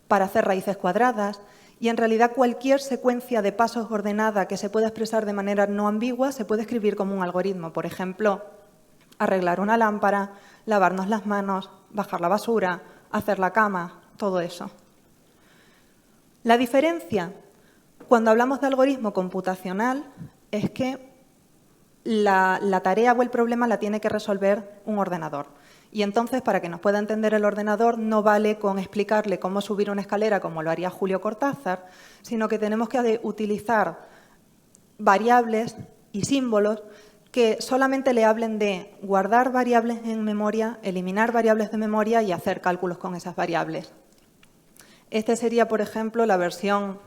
para hacer raíces cuadradas, y en realidad cualquier secuencia de pasos ordenada que se pueda expresar de manera no ambigua se puede escribir como un algoritmo. Por ejemplo, arreglar una lámpara, lavarnos las manos, bajar la basura, hacer la cama, todo eso. La diferencia cuando hablamos de algoritmo computacional es que la tarea o el problema la tiene que resolver un ordenador. Y entonces, para que nos pueda entender el ordenador, no vale con explicarle cómo subir una escalera como lo haría Julio Cortázar, sino que tenemos que utilizar variables y símbolos que solamente le hablen de guardar variables en memoria, eliminar variables de memoria y hacer cálculos con esas variables. Este sería, por ejemplo, la versión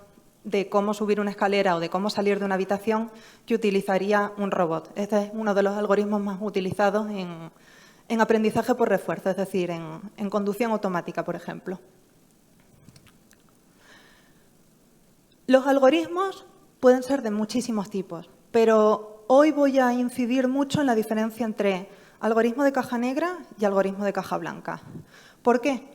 de cómo subir una escalera o de cómo salir de una habitación que utilizaría un robot. Este es uno de los algoritmos más utilizados en aprendizaje por refuerzo, es decir, en conducción automática, por ejemplo. Los algoritmos pueden ser de muchísimos tipos, pero hoy voy a incidir mucho en la diferencia entre algoritmo de caja negra y algoritmo de caja blanca. ¿Por qué?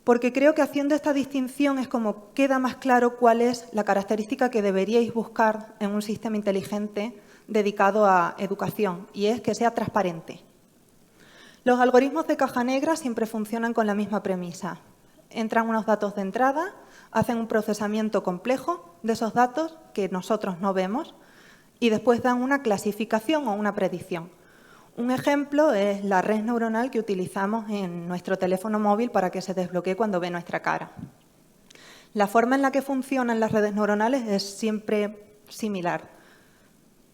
Porque creo que haciendo esta distinción es como queda más claro cuál es la característica que deberíais buscar en un sistema inteligente dedicado a educación, y es que sea transparente. Los algoritmos de caja negra siempre funcionan con la misma premisa. Entran unos datos de entrada, hacen un procesamiento complejo de esos datos que nosotros no vemos y después dan una clasificación o una predicción. Un ejemplo es la red neuronal que utilizamos en nuestro teléfono móvil para que se desbloquee cuando ve nuestra cara. La forma en la que funcionan las redes neuronales es siempre similar.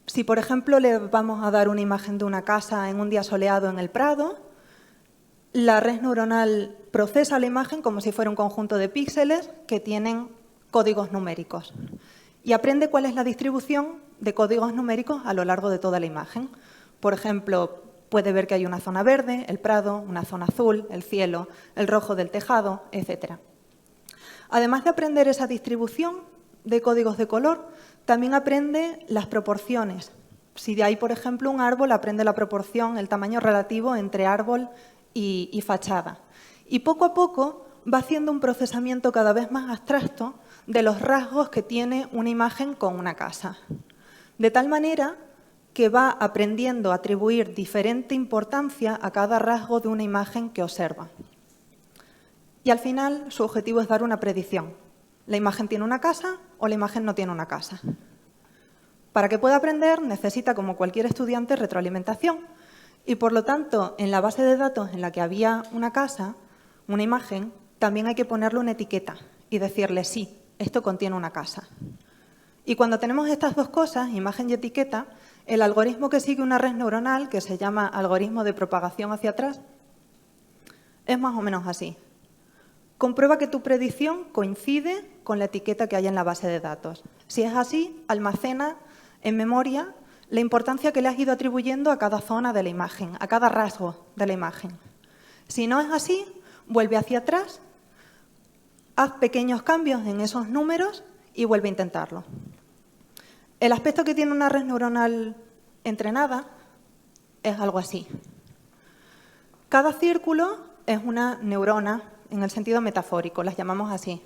Si, por ejemplo, le vamos a dar una imagen de una casa en un día soleado en el Prado, la red neuronal procesa la imagen como si fuera un conjunto de píxeles que tienen códigos numéricos y aprende cuál es la distribución de códigos numéricos a lo largo de toda la imagen. Por ejemplo, puede ver que hay una zona verde, el prado, una zona azul, el cielo, el rojo del tejado, etc. Además de aprender esa distribución de códigos de color, también aprende las proporciones. Si hay, por ejemplo, un árbol, aprende la proporción, el tamaño relativo entre árbol y fachada. Y poco a poco va haciendo un procesamiento cada vez más abstracto de los rasgos que tiene una imagen con una casa. De tal manera que va aprendiendo a atribuir diferente importancia a cada rasgo de una imagen que observa. Y al final su objetivo es dar una predicción. ¿La imagen tiene una casa o la imagen no tiene una casa? Para que pueda aprender necesita, como cualquier estudiante, retroalimentación. Y por lo tanto, en la base de datos en la que había una casa, una imagen, también hay que ponerle una etiqueta y decirle sí, esto contiene una casa. Y cuando tenemos estas dos cosas, imagen y etiqueta, el algoritmo que sigue una red neuronal, que se llama algoritmo de propagación hacia atrás, es más o menos así. Comprueba que tu predicción coincide con la etiqueta que hay en la base de datos. Si es así, almacena en memoria la importancia que le has ido atribuyendo a cada zona de la imagen, a cada rasgo de la imagen. Si no es así, vuelve hacia atrás, haz pequeños cambios en esos números y vuelve a intentarlo. El aspecto que tiene una red neuronal entrenada es algo así. Cada círculo es una neurona en el sentido metafórico, las llamamos así.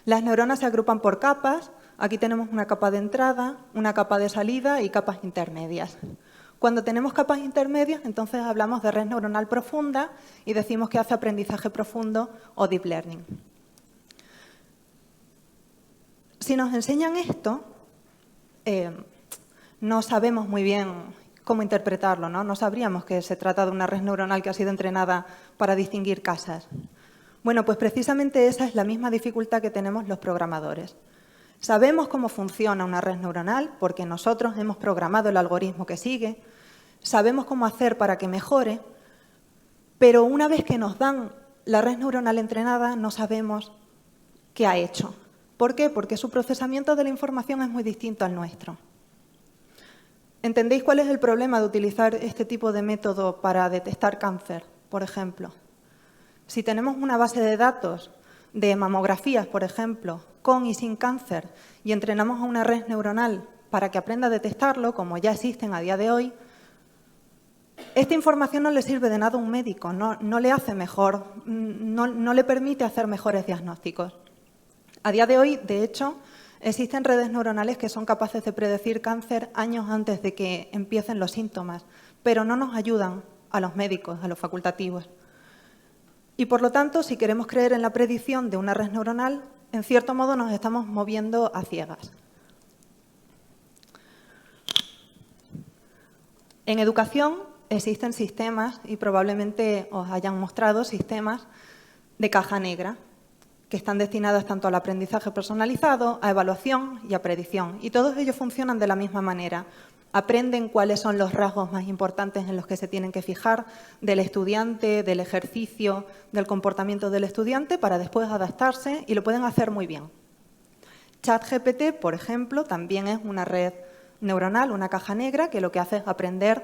Las neuronas se agrupan por capas. Aquí tenemos una capa de entrada, una capa de salida y capas intermedias. Cuando tenemos capas intermedias, entonces hablamos de red neuronal profunda y decimos que hace aprendizaje profundo o deep learning. Si nos enseñan esto, no sabemos muy bien cómo interpretarlo, ¿no? No sabríamos que se trata de una red neuronal que ha sido entrenada para distinguir casas. Bueno, pues precisamente esa es la misma dificultad que tenemos los programadores. Sabemos cómo funciona una red neuronal porque nosotros hemos programado el algoritmo que sigue, sabemos cómo hacer para que mejore, pero una vez que nos dan la red neuronal entrenada no sabemos qué ha hecho. ¿Por qué? Porque su procesamiento de la información es muy distinto al nuestro. ¿Entendéis cuál es el problema de utilizar este tipo de método para detectar cáncer, por ejemplo? Si tenemos una base de datos de mamografías, por ejemplo, con y sin cáncer, y entrenamos a una red neuronal para que aprenda a detectarlo, como ya existen a día de hoy, esta información no le sirve de nada a un médico, no le hace mejor, no le permite hacer mejores diagnósticos. A día de hoy, de hecho, existen redes neuronales que son capaces de predecir cáncer años antes de que empiecen los síntomas, pero no nos ayudan a los médicos, a los facultativos. Y por lo tanto, si queremos creer en la predicción de una red neuronal, en cierto modo nos estamos moviendo a ciegas. En educación existen sistemas, y probablemente os hayan mostrado sistemas de caja negra, que están destinados tanto al aprendizaje personalizado, a evaluación y a predicción. Y todos ellos funcionan de la misma manera. Aprenden cuáles son los rasgos más importantes en los que se tienen que fijar del estudiante, del ejercicio, del comportamiento del estudiante para después adaptarse y lo pueden hacer muy bien. ChatGPT, por ejemplo, también es una red neuronal, una caja negra, que lo que hace es aprender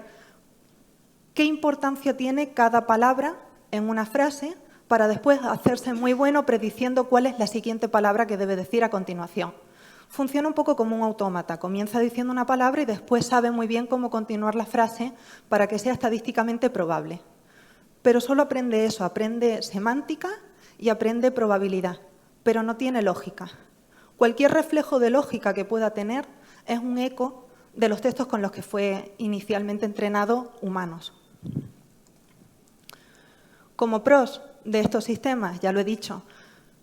qué importancia tiene cada palabra en una frase para después hacerse muy bueno prediciendo cuál es la siguiente palabra que debe decir a continuación. Funciona un poco como un autómata, comienza diciendo una palabra y después sabe muy bien cómo continuar la frase para que sea estadísticamente probable. Pero solo aprende eso, aprende semántica y aprende probabilidad, pero no tiene lógica. Cualquier reflejo de lógica que pueda tener es un eco de los textos con los que fue inicialmente entrenado humanos. Como pros de estos sistemas, ya lo he dicho,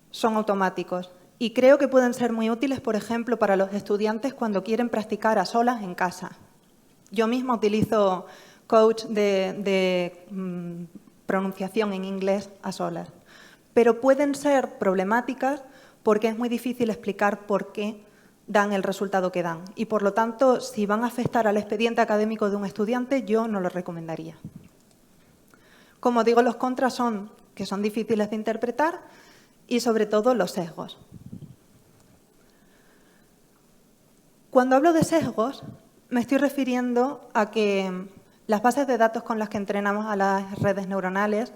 son automáticos. Y creo que pueden ser muy útiles, por ejemplo, para los estudiantes cuando quieren practicar a solas en casa. Yo misma utilizo coach de pronunciación en inglés a solas. Pero pueden ser problemáticas porque es muy difícil explicar por qué dan el resultado que dan. Y, por lo tanto, si van a afectar al expediente académico de un estudiante, yo no lo recomendaría. Como digo, los contras son que son difíciles de interpretar y, sobre todo, los sesgos. Cuando hablo de sesgos, me estoy refiriendo a que las bases de datos con las que entrenamos a las redes neuronales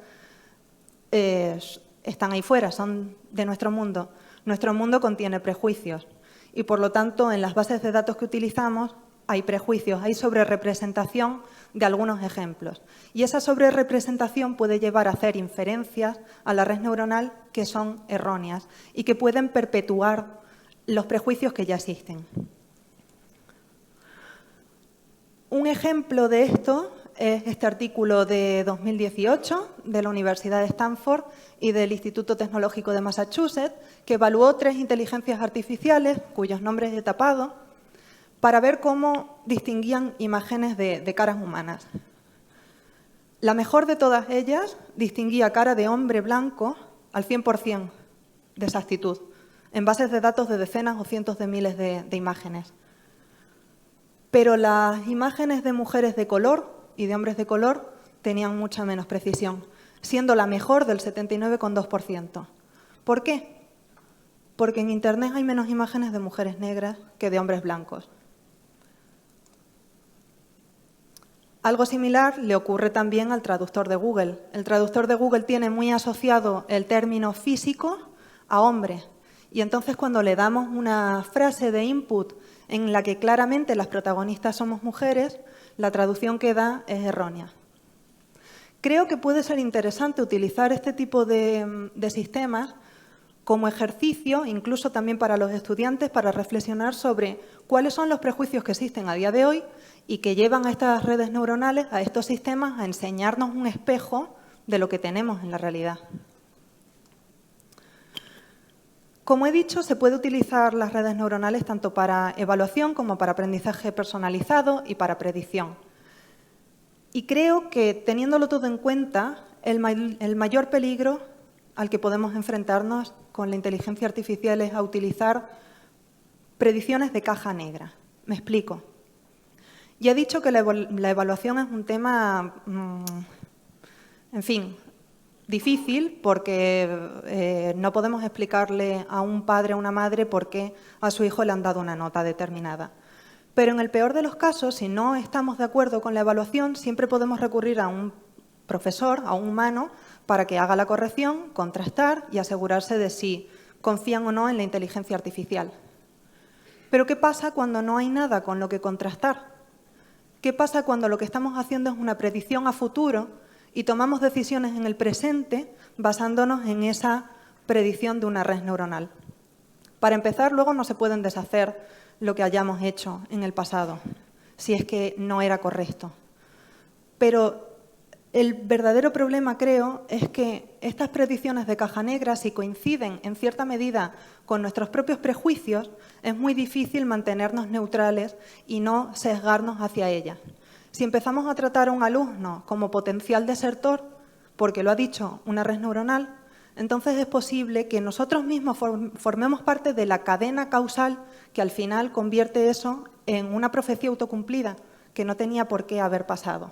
están ahí fuera, son de nuestro mundo. Nuestro mundo contiene prejuicios y, por lo tanto, en las bases de datos que utilizamos hay prejuicios, hay sobrerepresentación de algunos ejemplos. Y esa sobrerepresentación puede llevar a hacer inferencias a la red neuronal que son erróneas y que pueden perpetuar los prejuicios que ya existen. Un ejemplo de esto es este artículo de 2018 de la Universidad de Stanford y del Instituto Tecnológico de Massachusetts, que evaluó 3 inteligencias artificiales, cuyos nombres he tapado, para ver cómo distinguían imágenes de caras humanas. La mejor de todas ellas distinguía cara de hombre blanco al 100% de exactitud, en bases de datos de decenas o cientos de miles de imágenes. Pero las imágenes de mujeres de color y de hombres de color tenían mucha menos precisión, siendo la mejor del 79,2%. ¿Por qué? Porque en Internet hay menos imágenes de mujeres negras que de hombres blancos. Algo similar le ocurre también al traductor de Google. El traductor de Google tiene muy asociado el término físico a hombre. Y entonces cuando le damos una frase de input en la que claramente las protagonistas somos mujeres, la traducción que da es errónea. Creo que puede ser interesante utilizar este tipo de sistemas como ejercicio, incluso también para los estudiantes, para reflexionar sobre cuáles son los prejuicios que existen a día de hoy y que llevan a estas redes neuronales, a estos sistemas, a enseñarnos un espejo de lo que tenemos en la realidad. Como he dicho, se puede utilizar las redes neuronales tanto para evaluación como para aprendizaje personalizado y para predicción. Y creo que, teniéndolo todo en cuenta, el mayor peligro al que podemos enfrentarnos con la inteligencia artificial es a utilizar predicciones de caja negra. Me explico. Ya he dicho que la evaluación es un tema, en fin, difícil porque no podemos explicarle a un padre o una madre por qué a su hijo le han dado una nota determinada. Pero en el peor de los casos, si no estamos de acuerdo con la evaluación, siempre podemos recurrir a un profesor, a un humano, para que haga la corrección, contrastar y asegurarse de si confían o no en la inteligencia artificial. Pero ¿qué pasa cuando no hay nada con lo que contrastar? ¿Qué pasa cuando lo que estamos haciendo es una predicción a futuro y tomamos decisiones en el presente basándonos en esa predicción de una red neuronal? Para empezar, luego no se pueden deshacer lo que hayamos hecho en el pasado, si es que no era correcto. Pero el verdadero problema, creo, es que estas predicciones de caja negra, si coinciden en cierta medida con nuestros propios prejuicios, es muy difícil mantenernos neutrales y no sesgarnos hacia ellas. Si empezamos a tratar a un alumno como potencial desertor, porque lo ha dicho una red neuronal, entonces es posible que nosotros mismos formemos parte de la cadena causal que al final convierte eso en una profecía autocumplida que no tenía por qué haber pasado.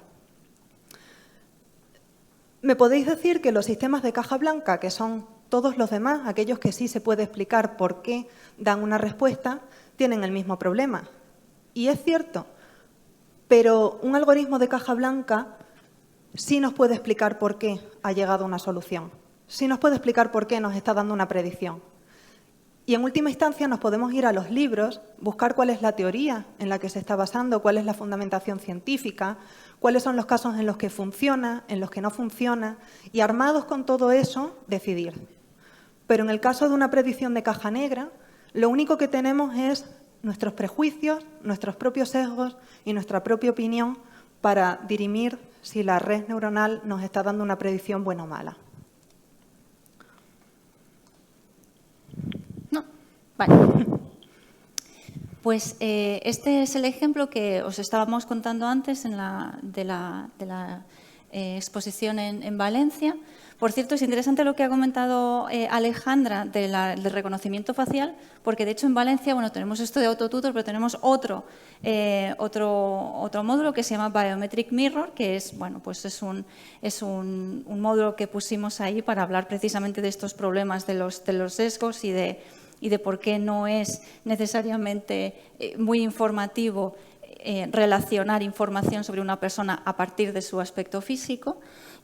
Me podéis decir que los sistemas de caja blanca, que son todos los demás, aquellos que sí se puede explicar por qué dan una respuesta, tienen el mismo problema. Y es cierto, pero un algoritmo de caja blanca sí nos puede explicar por qué ha llegado a una solución. Sí nos puede explicar por qué nos está dando una predicción. Y en última instancia nos podemos ir a los libros, buscar cuál es la teoría en la que se está basando, cuál es la fundamentación científica, cuáles son los casos en los que funciona, en los que no funciona, y armados con todo eso, decidir. Pero en el caso de una predicción de caja negra, lo único que tenemos es nuestros prejuicios, nuestros propios sesgos y nuestra propia opinión para dirimir si la red neuronal nos está dando una predicción buena o mala. No, vale. Pues este es el ejemplo que os estábamos contando antes de la exposición en Valencia. Por cierto, es interesante lo que ha comentado Alejandra del reconocimiento facial, porque de hecho en Valencia, bueno, tenemos esto de autotutor, pero tenemos otro módulo que se llama Biometric Mirror, que es, bueno, pues es un módulo que pusimos ahí para hablar precisamente de estos problemas de los sesgos y de por qué no es necesariamente muy informativo relacionar información sobre una persona a partir de su aspecto físico.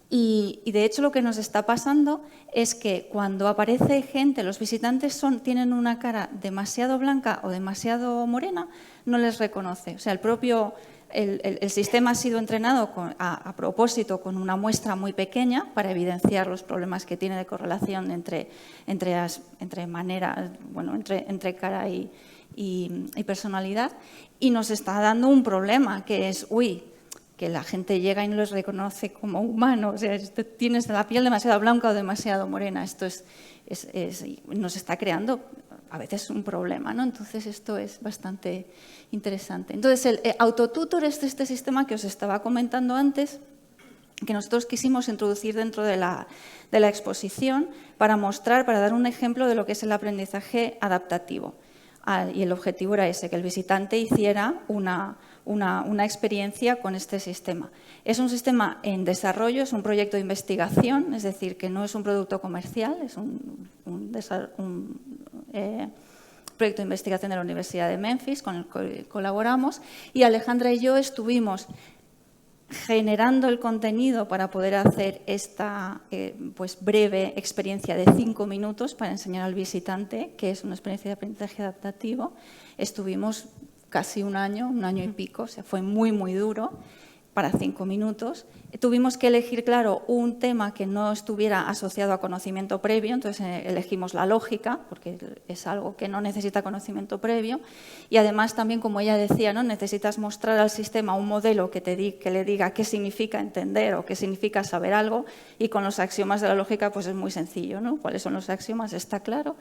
Y de hecho lo que nos está pasando es que cuando aparece gente, los visitantes tienen una cara demasiado blanca o demasiado morena, no les reconoce. O sea, el sistema ha sido entrenado a propósito con una muestra muy pequeña para evidenciar los problemas que tiene de correlación entre cara y personalidad, y nos está dando un problema que es, que la gente llega y no los reconoce como humanos. O sea, tienes la piel demasiado blanca o demasiado morena. Esto nos está creando a veces un problema, ¿no? Entonces, esto es bastante interesante. Entonces, el autotutor es este sistema que os estaba comentando antes, que nosotros quisimos introducir dentro de la exposición para dar un ejemplo de lo que es el aprendizaje adaptativo. Y el objetivo era ese, que el visitante hiciera una una experiencia con este sistema. Es un sistema en desarrollo, es un proyecto de investigación, es decir, que no es un producto comercial, es un proyecto de investigación de la Universidad de Memphis con el que colaboramos, y Alejandra y yo estuvimos generando el contenido para poder hacer esta pues breve experiencia de 5 minutos para enseñar al visitante, que es una experiencia de aprendizaje adaptativo. Estuvimos casi un año y pico, o sea, fue muy, muy duro para 5 minutos. Tuvimos que elegir, claro, un tema que no estuviera asociado a conocimiento previo, entonces elegimos la lógica, porque es algo que no necesita conocimiento previo, y además también, como ella decía, ¿no?, necesitas mostrar al sistema un modelo que le diga qué significa entender o qué significa saber algo, y con los axiomas de la lógica pues es muy sencillo, ¿no? ¿Cuáles son los axiomas? Está claro.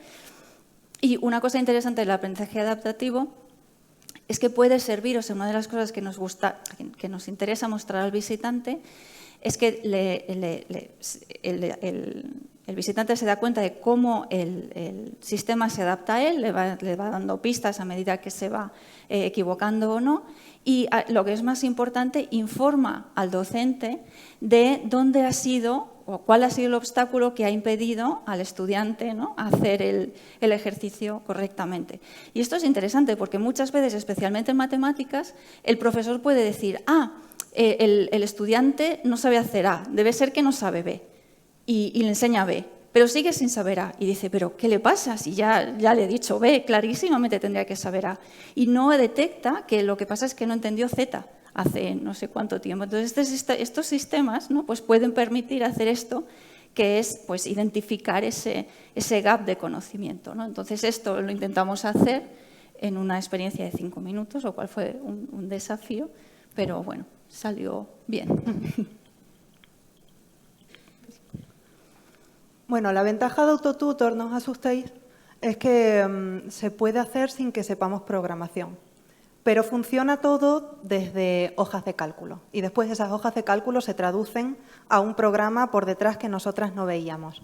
Y una cosa interesante del aprendizaje adaptativo es que puede servir, o sea, una de las cosas que nos interesa mostrar al visitante es que el visitante se da cuenta de cómo el sistema se adapta a él, le va dando pistas a medida que se va equivocando o no, y lo que es más importante, informa al docente de dónde ha sido o cuál ha sido el obstáculo que ha impedido al estudiante, ¿no?, hacer el ejercicio correctamente. Y esto es interesante porque muchas veces, especialmente en matemáticas, el profesor puede decir, el estudiante no sabe hacer A, debe ser que no sabe B, y le enseña B, pero sigue sin saber A. Y dice, ¿pero qué le pasa? Si ya le he dicho B, clarísimamente tendría que saber A. Y no detecta que lo que pasa es que no entendió Z hace no sé cuánto tiempo. Entonces, estos sistemas, ¿no?, pues pueden permitir hacer esto, que es pues identificar ese gap de conocimiento, ¿no? Entonces, esto lo intentamos hacer en una experiencia de 5 minutos, lo cual fue un desafío, pero bueno, salió bien. Bueno, la ventaja de AutoTutor, no os asustéis, es que se puede hacer sin que sepamos programación. Pero funciona todo desde hojas de cálculo. Y después esas hojas de cálculo se traducen a un programa por detrás que nosotras no veíamos.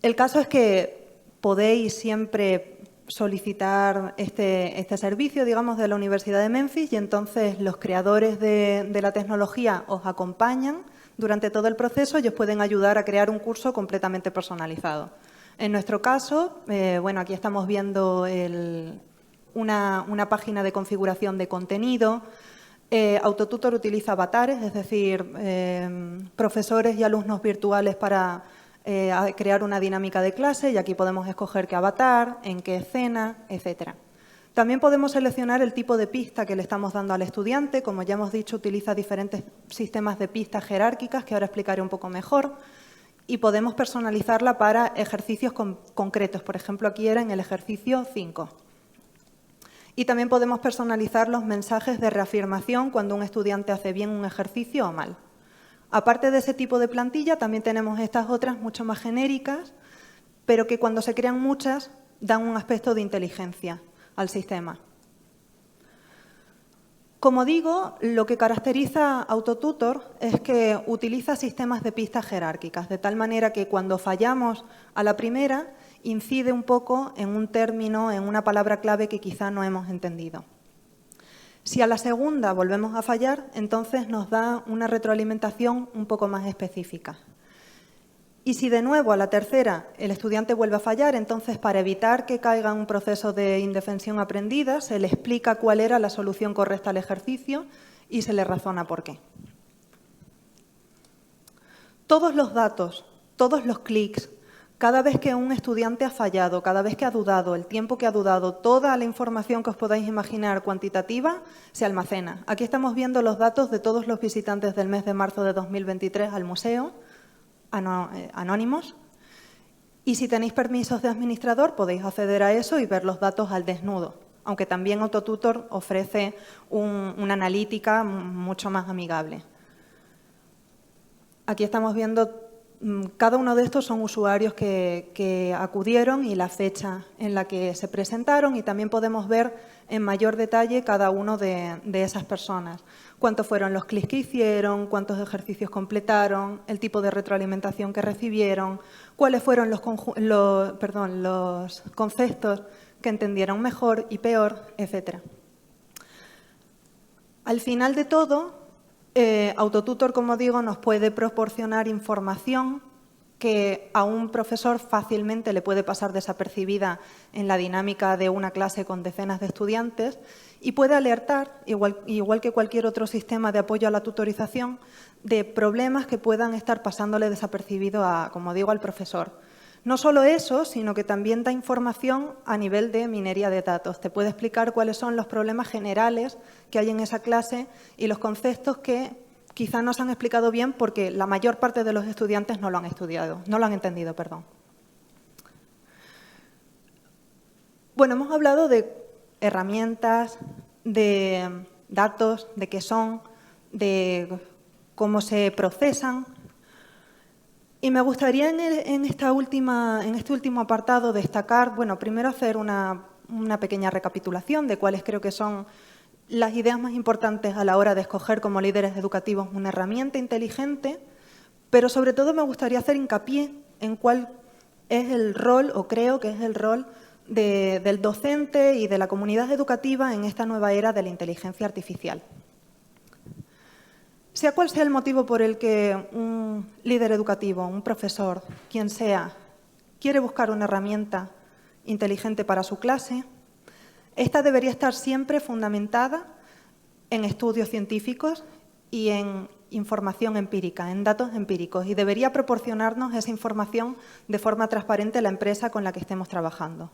El caso es que podéis siempre solicitar este servicio, digamos, de la Universidad de Memphis, y entonces los creadores de la tecnología os acompañan durante todo el proceso y os pueden ayudar a crear un curso completamente personalizado. En nuestro caso, bueno, aquí estamos viendo una página de configuración de contenido. AutoTutor utiliza avatares, es decir, profesores y alumnos virtuales para crear una dinámica de clase, y aquí podemos escoger qué avatar, en qué escena, etc. También podemos seleccionar el tipo de pista que le estamos dando al estudiante. Como ya hemos dicho, utiliza diferentes sistemas de pistas jerárquicas, que ahora explicaré un poco mejor, y podemos personalizarla para ejercicios concretos. Por ejemplo, aquí era en el ejercicio 5. Y también podemos personalizar los mensajes de reafirmación cuando un estudiante hace bien un ejercicio o mal. Aparte de ese tipo de plantilla, también tenemos estas otras mucho más genéricas, pero que cuando se crean muchas dan un aspecto de inteligencia al sistema. Como digo, lo que caracteriza a AutoTutor es que utiliza sistemas de pistas jerárquicas, de tal manera que cuando fallamos a la primera, incide un poco en un término, en una palabra clave que quizá no hemos entendido. Si a la segunda volvemos a fallar, entonces nos da una retroalimentación un poco más específica. Y si de nuevo a la tercera el estudiante vuelve a fallar, entonces para evitar que caiga en un proceso de indefensión aprendida, se le explica cuál era la solución correcta al ejercicio y se le razona por qué. Todos los datos, todos los clics, cada vez que un estudiante ha fallado, cada vez que ha dudado, el tiempo que ha dudado, toda la información que os podáis imaginar cuantitativa se almacena. Aquí estamos viendo los datos de todos los visitantes del mes de marzo de 2023 al museo, anónimos, y si tenéis permisos de administrador podéis acceder a eso y ver los datos al desnudo, aunque también AutoTutor ofrece una analítica mucho más amigable. Aquí estamos viendo, cada uno de estos son usuarios que acudieron y la fecha en la que se presentaron, y también podemos ver en mayor detalle cada uno de esas personas. Cuántos fueron los clics que hicieron, cuántos ejercicios completaron, el tipo de retroalimentación que recibieron, cuáles fueron los conceptos que entendieron mejor y peor, etc. Al final de todo, Autotutor, como digo, nos puede proporcionar información que a un profesor fácilmente le puede pasar desapercibida en la dinámica de una clase con decenas de estudiantes y puede alertar, igual que cualquier otro sistema de apoyo a la tutorización, de problemas que puedan estar pasándole desapercibido, como digo, al profesor. No solo eso, sino que también da información a nivel de minería de datos. Te puede explicar cuáles son los problemas generales que hay en esa clase y los conceptos que quizá no se han explicado bien porque la mayor parte de los estudiantes no lo han estudiado, no lo han entendido, perdón. Bueno, hemos hablado de herramientas, de datos, de qué son, de cómo se procesan. Y me gustaría en este último apartado destacar, bueno, primero hacer una pequeña recapitulación de cuáles creo que son las ideas más importantes a la hora de escoger como líderes educativos una herramienta inteligente, pero sobre todo me gustaría hacer hincapié en cuál es el rol, o creo que es el rol, del docente y de la comunidad educativa en esta nueva era de la inteligencia artificial. Sea cual sea el motivo por el que un líder educativo, un profesor, quien sea, quiere buscar una herramienta inteligente para su clase, esta debería estar siempre fundamentada en estudios científicos y en información empírica, en datos empíricos, y debería proporcionarnos esa información de forma transparente a la empresa con la que estemos trabajando.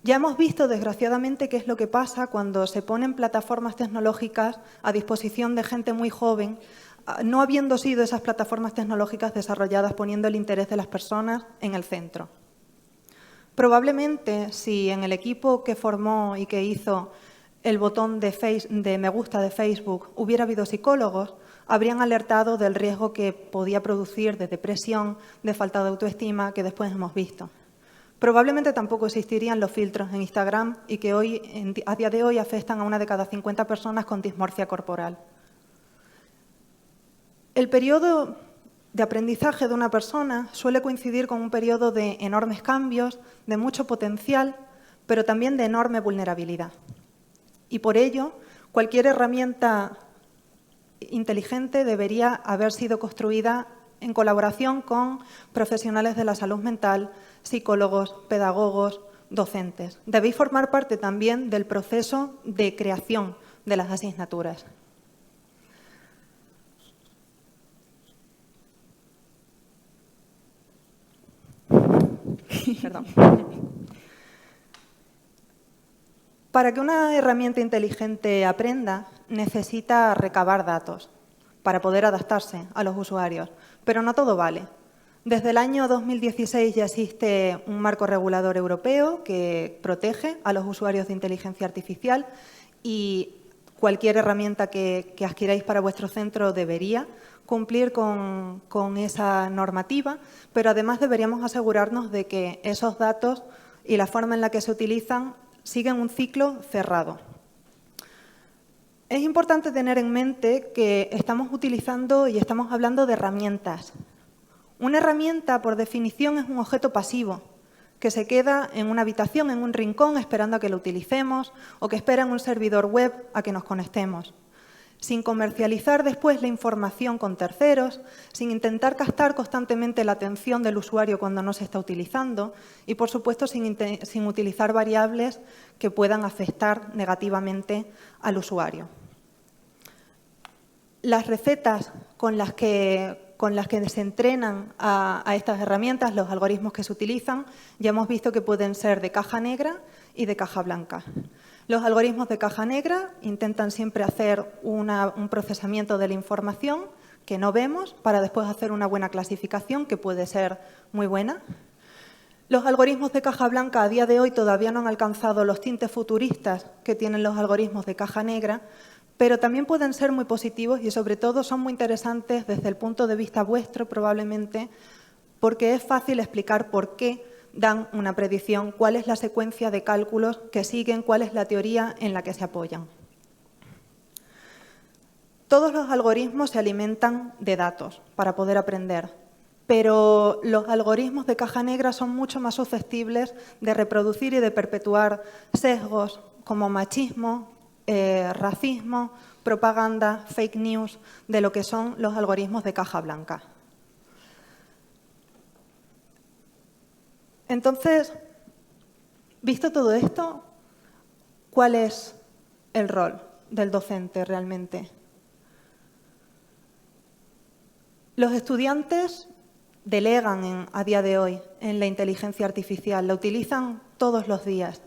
Ya hemos visto, desgraciadamente, qué es lo que pasa cuando se ponen plataformas tecnológicas a disposición de gente muy joven, no habiendo sido esas plataformas tecnológicas desarrolladas poniendo el interés de las personas en el centro. Probablemente, si en el equipo que formó y que hizo el botón de me gusta de Facebook hubiera habido psicólogos, habrían alertado del riesgo que podía producir de depresión, de falta de autoestima, que después hemos visto. Probablemente tampoco existirían los filtros en Instagram y que a día de hoy afectan a 1 de cada 50 personas con dismorfia corporal. El periodo de aprendizaje de una persona suele coincidir con un periodo de enormes cambios, de mucho potencial, pero también de enorme vulnerabilidad. Y por ello, cualquier herramienta inteligente debería haber sido construida en colaboración con profesionales de la salud mental, psicólogos, pedagogos, docentes. Debéis formar parte también del proceso de creación de las asignaturas. Perdón. Para que una herramienta inteligente aprenda, necesita recabar datos para poder adaptarse a los usuarios, pero no todo vale. Desde el año 2016 ya existe un marco regulador europeo que protege a los usuarios de inteligencia artificial y cualquier herramienta que adquiráis para vuestro centro debería cumplir con esa normativa, pero además deberíamos asegurarnos de que esos datos y la forma en la que se utilizan siguen un ciclo cerrado. Es importante tener en mente que estamos utilizando y estamos hablando de herramientas. Una herramienta, por definición, es un objeto pasivo que se queda en una habitación, en un rincón, esperando a que lo utilicemos o que espera en un servidor web a que nos conectemos, sin comercializar después la información con terceros, sin intentar captar constantemente la atención del usuario cuando no se está utilizando y, por supuesto, sin utilizar variables que puedan afectar negativamente al usuario. Las recetas con las que se entrenan a estas herramientas, los algoritmos que se utilizan, ya hemos visto que pueden ser de caja negra y de caja blanca. Los algoritmos de caja negra intentan siempre hacer un procesamiento de la información que no vemos para después hacer una buena clasificación, que puede ser muy buena. Los algoritmos de caja blanca a día de hoy todavía no han alcanzado los tintes futuristas que tienen los algoritmos de caja negra, pero también pueden ser muy positivos y, sobre todo, son muy interesantes desde el punto de vista vuestro, probablemente, porque es fácil explicar por qué dan una predicción, cuál es la secuencia de cálculos que siguen, cuál es la teoría en la que se apoyan. Todos los algoritmos se alimentan de datos para poder aprender, pero los algoritmos de caja negra son mucho más susceptibles de reproducir y de perpetuar sesgos como machismo, racismo, propaganda, fake news, de lo que son los algoritmos de caja blanca. Entonces, visto todo esto, ¿cuál es el rol del docente realmente? Los estudiantes delegan a día de hoy en la inteligencia artificial, la utilizan todos los días.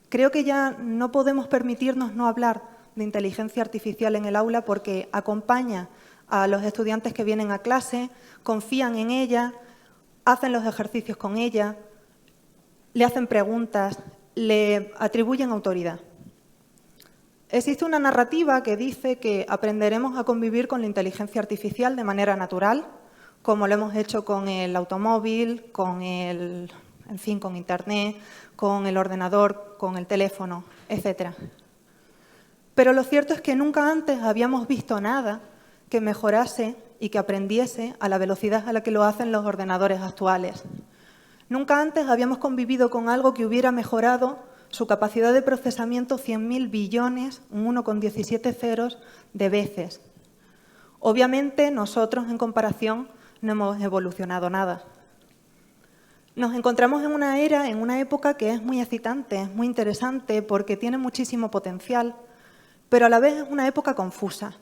Creo que ya no podemos permitirnos no hablar de inteligencia artificial en el aula porque acompaña a los estudiantes que vienen a clase, confían en ella, hacen los ejercicios con ella, le hacen preguntas, le atribuyen autoridad. Existe una narrativa que dice que aprenderemos a convivir con la inteligencia artificial de manera natural, como lo hemos hecho con el automóvil, con Internet, con el ordenador, con el teléfono, etc. Pero lo cierto es que nunca antes habíamos visto nada que mejorase y que aprendiese a la velocidad a la que lo hacen los ordenadores actuales. Nunca antes habíamos convivido con algo que hubiera mejorado su capacidad de procesamiento 100.000 billones, un 1 con 17 ceros, de veces. Obviamente, nosotros, en comparación, no hemos evolucionado nada. Nos encontramos en una era, en una época que es muy excitante, es muy interesante, porque tiene muchísimo potencial, pero a la vez es una época confusa.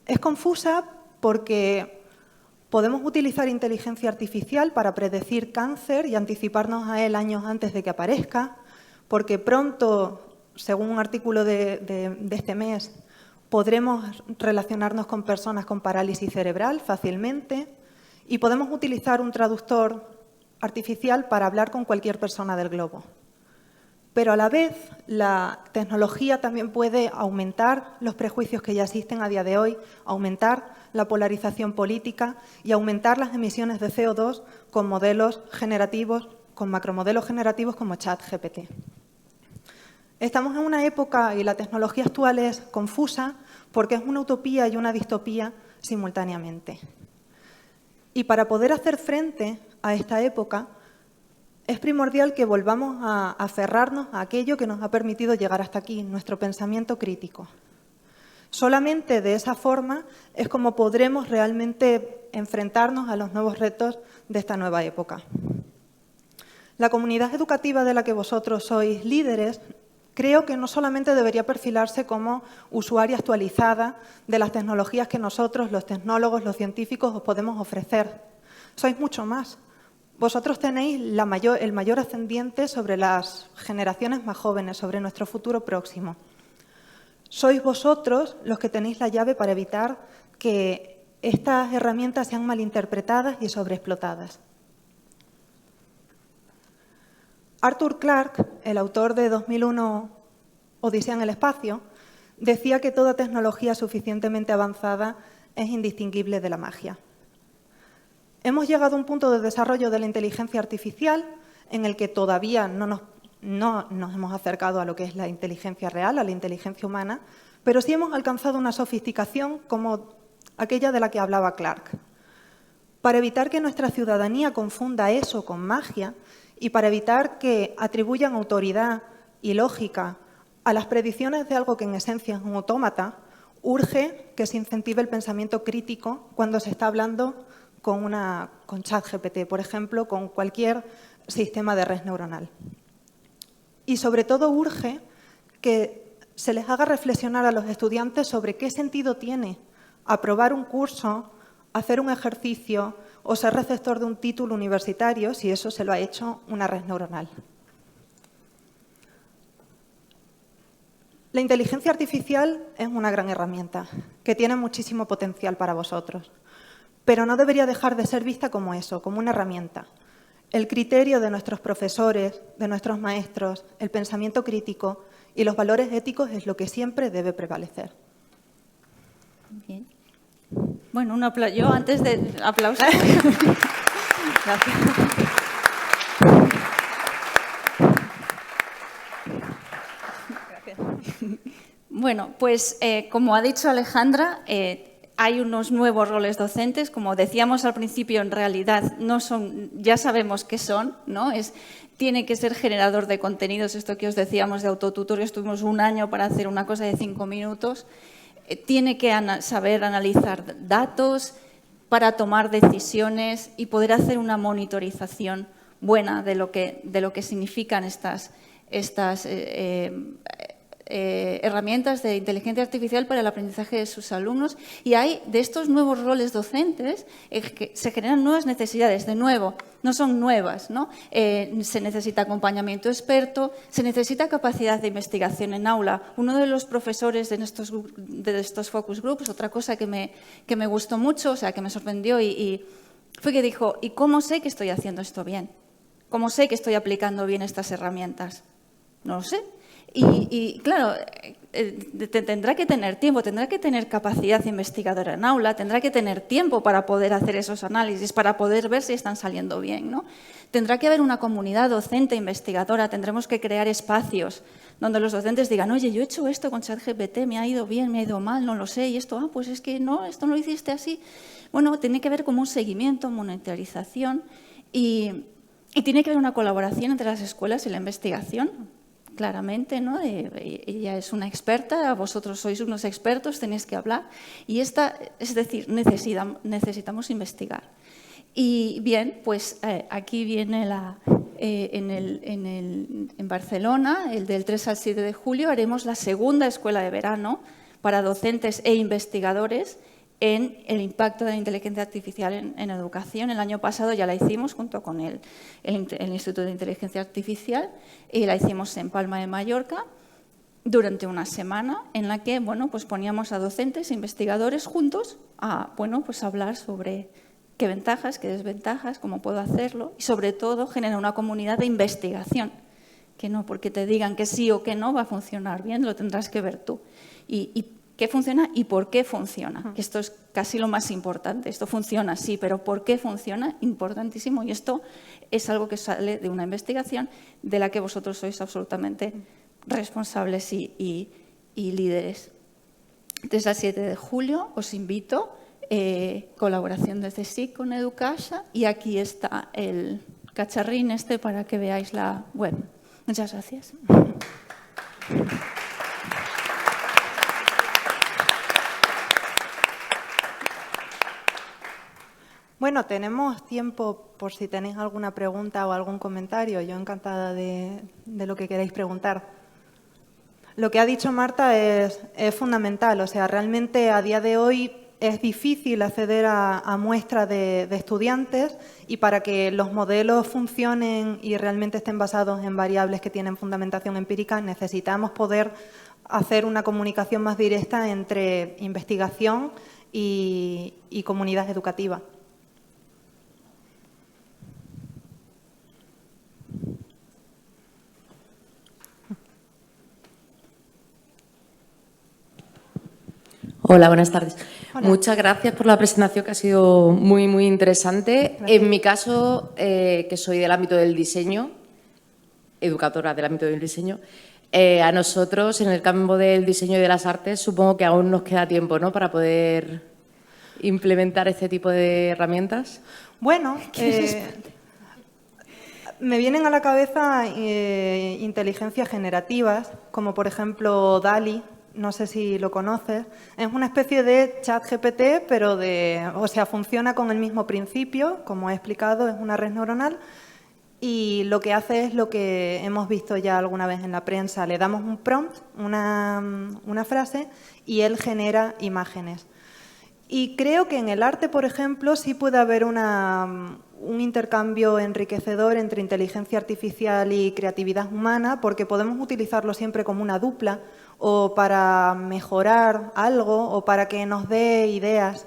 Es confusa porque podemos utilizar inteligencia artificial para predecir cáncer y anticiparnos a él años antes de que aparezca, porque pronto, según un artículo de este mes, podremos relacionarnos con personas con parálisis cerebral fácilmente y podemos utilizar un traductor artificial para hablar con cualquier persona del globo. Pero a la vez, la tecnología también puede aumentar los prejuicios que ya existen a día de hoy, aumentar la polarización política y aumentar las emisiones de CO2 con modelos generativos, con macromodelos generativos como ChatGPT. Estamos en una época, y la tecnología actual es confusa, porque es una utopía y una distopía simultáneamente. Y para poder hacer frente a esta época, es primordial que volvamos a aferrarnos a aquello que nos ha permitido llegar hasta aquí, nuestro pensamiento crítico. Solamente de esa forma es como podremos realmente enfrentarnos a los nuevos retos de esta nueva época. La comunidad educativa de la que vosotros sois líderes, creo que no solamente debería perfilarse como usuaria actualizada de las tecnologías que nosotros, los tecnólogos, los científicos, os podemos ofrecer. Sois mucho más. Vosotros tenéis el mayor ascendiente sobre las generaciones más jóvenes, sobre nuestro futuro próximo. Sois vosotros los que tenéis la llave para evitar que estas herramientas sean malinterpretadas y sobreexplotadas. Arthur Clarke, el autor de 2001, Odisea en el espacio, decía que toda tecnología suficientemente avanzada es indistinguible de la magia. Hemos llegado a un punto de desarrollo de la inteligencia artificial en el que todavía no nos hemos acercado a lo que es la inteligencia real, a la inteligencia humana, pero sí hemos alcanzado una sofisticación como aquella de la que hablaba Clarke. Para evitar que nuestra ciudadanía confunda eso con magia y para evitar que atribuyan autoridad y lógica a las predicciones de algo que en esencia es un autómata, urge que se incentive el pensamiento crítico cuando se está hablando con ChatGPT, por ejemplo, con cualquier sistema de red neuronal. Y sobre todo urge que se les haga reflexionar a los estudiantes sobre qué sentido tiene aprobar un curso, hacer un ejercicio o ser receptor de un título universitario si eso se lo ha hecho una red neuronal. La inteligencia artificial es una gran herramienta que tiene muchísimo potencial para vosotros, pero no debería dejar de ser vista como eso, como una herramienta. El criterio de nuestros profesores, de nuestros maestros, el pensamiento crítico y los valores éticos es lo que siempre debe prevalecer. Bien. Bueno, un aplauso. Yo antes de aplausos. Gracias. Bueno, pues como ha dicho Alejandra, hay unos nuevos roles docentes, como decíamos al principio, en realidad no son, ya sabemos qué son, ¿no? Tiene que ser generador de contenidos, esto que os decíamos de autotutorio, estuvimos un año para hacer una cosa de 5 minutos, tiene que saber analizar datos para tomar decisiones y poder hacer una monitorización buena de lo que significan estas herramientas de inteligencia artificial para el aprendizaje de sus alumnos. Y hay de estos nuevos roles docentes que se generan nuevas necesidades. De nuevo, no son nuevas, ¿no? Se necesita acompañamiento experto, se necesita capacidad de investigación en aula. Uno de los profesores de estos focus groups, otra cosa que me gustó mucho, o sea, que me sorprendió y fue que dijo, ¿y cómo sé que estoy haciendo esto bien? ¿Cómo sé que estoy aplicando bien estas herramientas? No lo sé. Y claro, tendrá que tener tiempo, tendrá que tener capacidad investigadora en aula, tendrá que tener tiempo para poder hacer esos análisis, para poder ver si están saliendo bien, ¿no? Tendrá que haber una comunidad docente investigadora, tendremos que crear espacios donde los docentes digan, oye, yo he hecho esto con ChatGPT, me ha ido bien, me ha ido mal, no lo sé, y esto, pues es que no, esto no lo hiciste así. Bueno, tiene que haber como un seguimiento, monitorización y tiene que haber una colaboración entre las escuelas y la investigación. Claramente, ¿no? Ella es una experta, vosotros sois unos expertos, tenéis que hablar. Y es decir, necesitamos investigar. Y bien, pues aquí viene en Barcelona, el del 3 al 7 de julio, haremos la segunda escuela de verano para docentes e investigadores en el impacto de la inteligencia artificial en educación. El año pasado ya la hicimos junto con el Instituto de Inteligencia Artificial y la hicimos en Palma de Mallorca durante una semana en la que pues poníamos a docentes e investigadores juntos a hablar sobre qué ventajas, qué desventajas, cómo puedo hacerlo y sobre todo generar una comunidad de investigación, que no porque te digan que sí o que no va a funcionar bien, lo tendrás que ver tú. Y qué funciona y por qué funciona, que esto es casi lo más importante. Esto funciona, sí, pero ¿por qué funciona? Importantísimo. Y esto es algo que sale de una investigación de la que vosotros sois absolutamente responsables y líderes. Desde el 7 de julio os invito, colaboración desde SIC con Educasa, y aquí está el cacharrín para que veáis la web. Muchas gracias. Bueno, tenemos tiempo por si tenéis alguna pregunta o algún comentario. Yo encantada de lo que queráis preguntar. Lo que ha dicho Marta es fundamental. O sea, realmente a día de hoy es difícil acceder a muestras de estudiantes y para que los modelos funcionen y realmente estén basados en variables que tienen fundamentación empírica, necesitamos poder hacer una comunicación más directa entre investigación y comunidad educativa. Hola, buenas tardes. Hola. Muchas gracias por la presentación, que ha sido muy, muy interesante. Gracias. En mi caso, que soy del ámbito del diseño, educadora del ámbito del diseño, a nosotros, en el campo del diseño y de las artes, supongo que aún nos queda tiempo, ¿no?, para poder implementar este tipo de herramientas. Bueno, me vienen a la cabeza inteligencias generativas, como por ejemplo DALL-E. No sé si lo conoces. Es una especie de ChatGPT, pero funciona con el mismo principio, como he explicado, es una red neuronal. Y lo que hace es lo que hemos visto ya alguna vez en la prensa. Le damos un prompt, una frase, y él genera imágenes. Y creo que en el arte, por ejemplo, sí puede haber un intercambio enriquecedor entre inteligencia artificial y creatividad humana, porque podemos utilizarlo siempre como una dupla, o para mejorar algo, o para que nos dé ideas.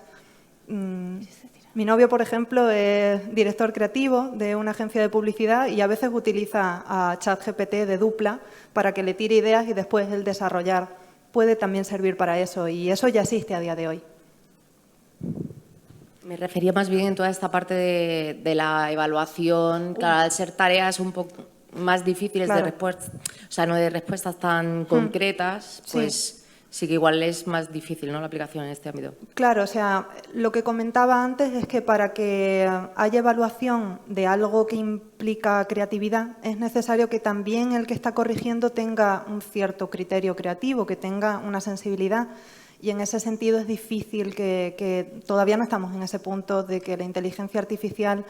Mi novio, por ejemplo, es director creativo de una agencia de publicidad y a veces utiliza a ChatGPT de dupla para que le tire ideas y después él desarrollar. Puede también servir para eso, y eso ya existe a día de hoy. Me refería más bien en toda esta parte de la evaluación, claro, al ser tareas un poco más difíciles, claro, de respuesta, o sea, no de respuestas tan concretas, pues sí que igual es más difícil, ¿no?, la aplicación en este ámbito. Claro, o sea, lo que comentaba antes es que para que haya evaluación de algo que implica creatividad, es necesario que también el que está corrigiendo tenga un cierto criterio creativo, que tenga una sensibilidad. Y en ese sentido es difícil que todavía no estamos en ese punto de que la inteligencia artificial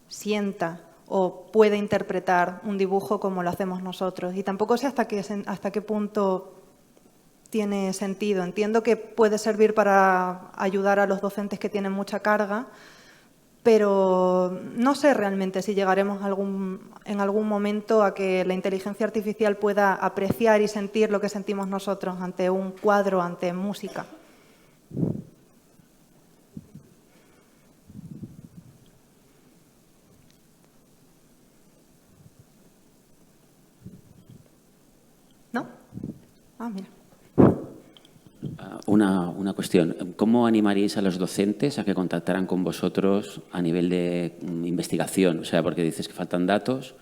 sienta o puede interpretar un dibujo como lo hacemos nosotros. Y tampoco sé hasta qué punto tiene sentido. Entiendo que puede servir para ayudar a los docentes que tienen mucha carga, pero no sé realmente si llegaremos en algún momento a que la inteligencia artificial pueda apreciar y sentir lo que sentimos nosotros ante un cuadro, ante música. ¿No? Ah, mira. Una cuestión. ¿Cómo animaríais a los docentes a que contactaran con vosotros a nivel de investigación? O sea, porque dices que faltan datos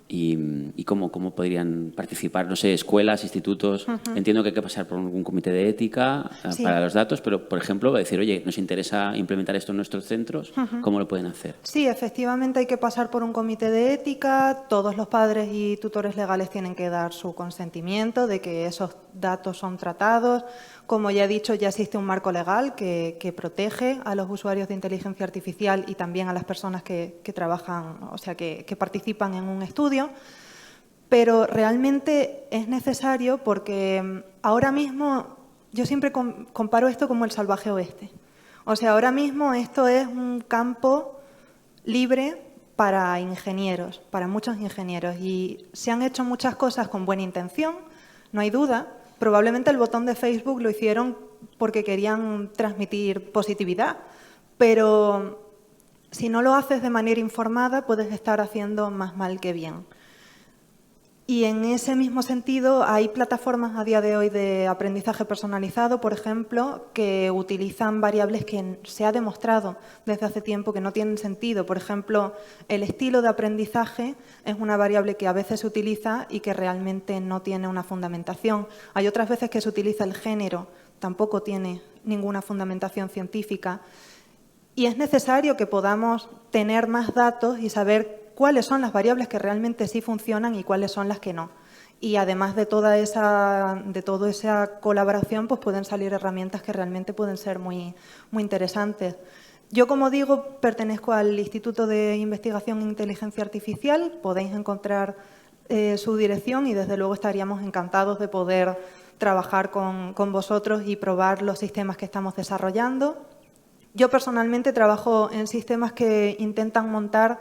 y cómo podrían participar, no sé, escuelas, institutos. Entiendo que hay que pasar por algún comité de ética para los datos, pero, por ejemplo, decir, oye, nos interesa implementar esto en nuestros centros, ¿cómo lo pueden hacer? Sí, efectivamente hay que pasar por un comité de ética. Todos los padres y tutores legales tienen que dar su consentimiento de que esos datos son tratados. Como ya he dicho, ya existe un marco legal que protege a los usuarios de inteligencia artificial y también a las personas que trabajan, o sea, que participan en un estudio. Pero realmente es necesario porque ahora mismo yo siempre comparo esto como el salvaje oeste. O sea, ahora mismo esto es un campo libre para ingenieros, para muchos ingenieros. Y se han hecho muchas cosas con buena intención, no hay duda. Probablemente el botón de Facebook lo hicieron porque querían transmitir positividad, pero si no lo haces de manera informada puedes estar haciendo más mal que bien. Y en ese mismo sentido hay plataformas a día de hoy de aprendizaje personalizado, por ejemplo, que utilizan variables que se ha demostrado desde hace tiempo que no tienen sentido. Por ejemplo, el estilo de aprendizaje es una variable que a veces se utiliza y que realmente no tiene una fundamentación. Hay otras veces que se utiliza el género, tampoco tiene ninguna fundamentación científica. Y es necesario que podamos tener más datos y saber cuáles son las variables que realmente sí funcionan y cuáles son las que no. Y además de toda esa colaboración, pues pueden salir herramientas que realmente pueden ser muy interesantes. Yo, como digo, pertenezco al Instituto de Investigación en Inteligencia Artificial. Podéis encontrar su dirección y desde luego estaríamos encantados de poder trabajar con vosotros y probar los sistemas que estamos desarrollando. Yo personalmente trabajo en sistemas que intentan montar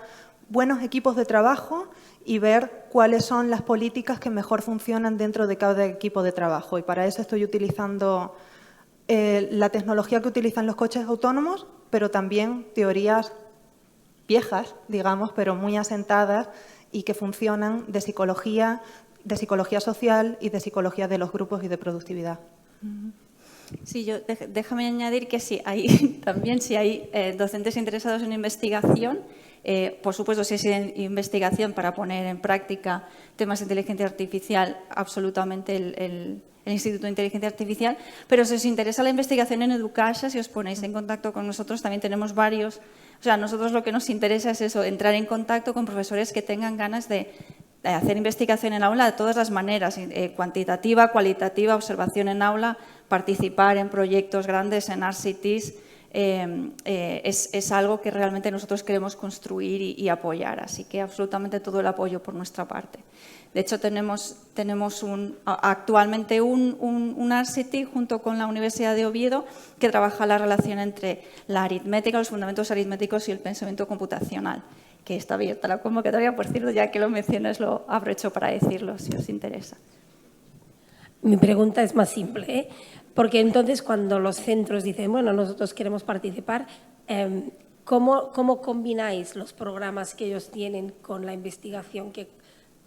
buenos equipos de trabajo y ver cuáles son las políticas que mejor funcionan dentro de cada equipo de trabajo. Y para eso estoy utilizando la tecnología que utilizan los coches autónomos, pero también teorías viejas, digamos, pero muy asentadas y que funcionan de psicología social y de psicología de los grupos y de productividad. Sí, déjame añadir que si hay docentes interesados en investigación, por supuesto, si es investigación para poner en práctica temas de inteligencia artificial, absolutamente el Instituto de Inteligencia Artificial, pero si os interesa la investigación en Educasa, si os ponéis en contacto con nosotros, también tenemos varios. O sea, a nosotros lo que nos interesa es eso, entrar en contacto con profesores que tengan ganas de hacer investigación en aula de todas las maneras, cuantitativa, cualitativa, observación en aula, participar en proyectos grandes, en RCTs, es algo que realmente nosotros queremos construir y apoyar, así que absolutamente todo el apoyo por nuestra parte. De hecho, tenemos actualmente un RCT junto con la Universidad de Oviedo que trabaja la relación entre la aritmética, los fundamentos aritméticos y el pensamiento computacional, que está abierta la convocatoria, por cierto, ya que lo mencionas, lo aprovecho para decirlo, si os interesa. Mi pregunta es más simple, porque entonces cuando los centros dicen, bueno, nosotros queremos participar, ¿cómo combináis los programas que ellos tienen con la investigación?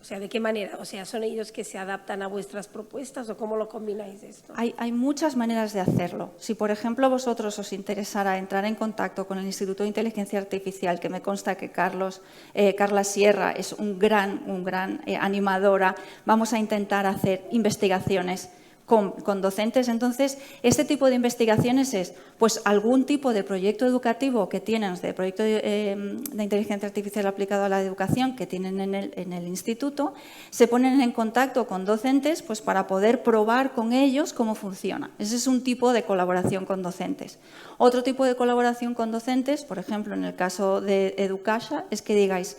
O sea, ¿de qué manera? O sea, ¿son ellos que se adaptan a vuestras propuestas o cómo lo combináis esto? Hay muchas maneras de hacerlo. Si, por ejemplo, vosotros os interesara entrar en contacto con el Instituto de Inteligencia Artificial, que me consta que Carla Sierra es un gran animadora, vamos a intentar hacer investigaciones con docentes. Entonces, este tipo de investigaciones es pues algún tipo de proyecto educativo que tienen, de proyecto de inteligencia artificial aplicado a la educación que tienen en el instituto, se ponen en contacto con docentes pues para poder probar con ellos cómo funciona. Ese es un tipo de colaboración con docentes. Otro tipo de colaboración con docentes, por ejemplo, en el caso de Educasa, es que digáis,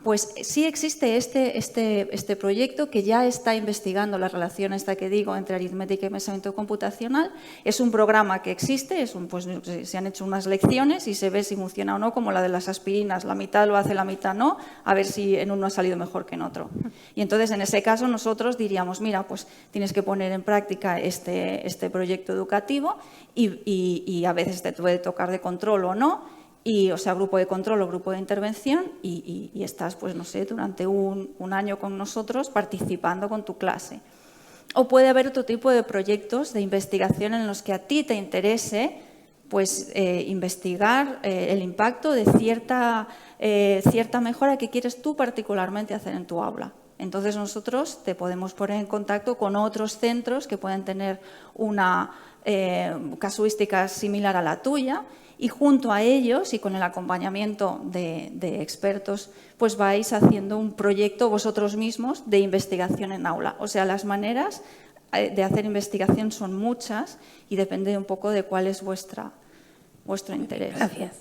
pues sí existe este proyecto que ya está investigando la relación esta que digo entre aritmética y pensamiento computacional. Es un programa que existe, pues se han hecho unas lecciones y se ve si funciona o no, como la de las aspirinas, la mitad lo hace, la mitad no, a ver si en uno ha salido mejor que en otro. Y entonces, en ese caso, nosotros diríamos, mira, pues tienes que poner en práctica este proyecto educativo y a veces te puede tocar de control o no, o sea, grupo de control o grupo de intervención, y estás, pues no sé, durante un año con nosotros participando con tu clase. O puede haber otro tipo de proyectos de investigación en los que a ti te interese pues, investigar el impacto de cierta mejora que quieres tú particularmente hacer en tu aula. Entonces, nosotros te podemos poner en contacto con otros centros que pueden tener una casuística similar a la tuya, y junto a ellos y con el acompañamiento de expertos, pues vais haciendo un proyecto vosotros mismos de investigación en aula. O sea, las maneras de hacer investigación son muchas y depende un poco de cuál es vuestro interés. Gracias.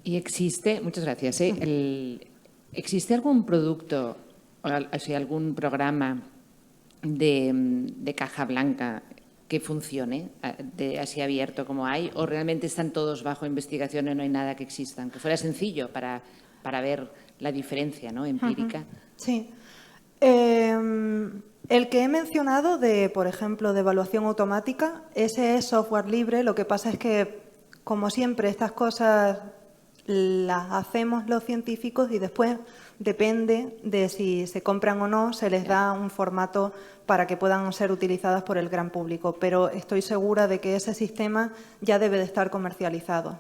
Y existe, muchas gracias, ¿existe algún producto, o sea, algún programa de caja blanca que funcione, así abierto como hay, o realmente están todos bajo investigación y no hay nada que existan? Que fuera sencillo para ver la diferencia, ¿no?, empírica. Sí. El que he mencionado, por ejemplo, de evaluación automática, ese es software libre. Lo que pasa es que, como siempre, estas cosas las hacemos los científicos y después depende de si se compran o no, se les da un formato para que puedan ser utilizadas por el gran público. Pero estoy segura de que ese sistema ya debe de estar comercializado.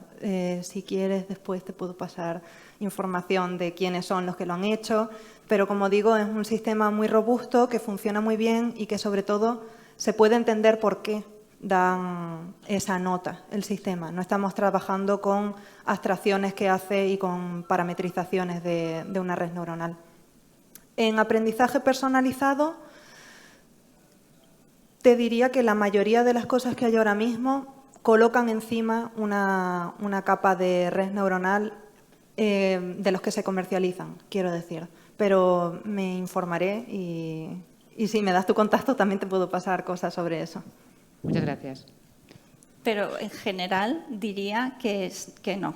Si quieres, después te puedo pasar información de quiénes son los que lo han hecho. Pero, como digo, es un sistema muy robusto, que funciona muy bien y que, sobre todo, se puede entender por qué dan esa nota el sistema. No estamos trabajando con abstracciones que hace y con parametrizaciones de una red neuronal. En aprendizaje personalizado, te diría que la mayoría de las cosas que hay ahora mismo colocan encima una capa de red neuronal de los que se comercializan, quiero decir. Pero me informaré y si me das tu contacto también te puedo pasar cosas sobre eso. Muchas gracias. Pero en general diría que no.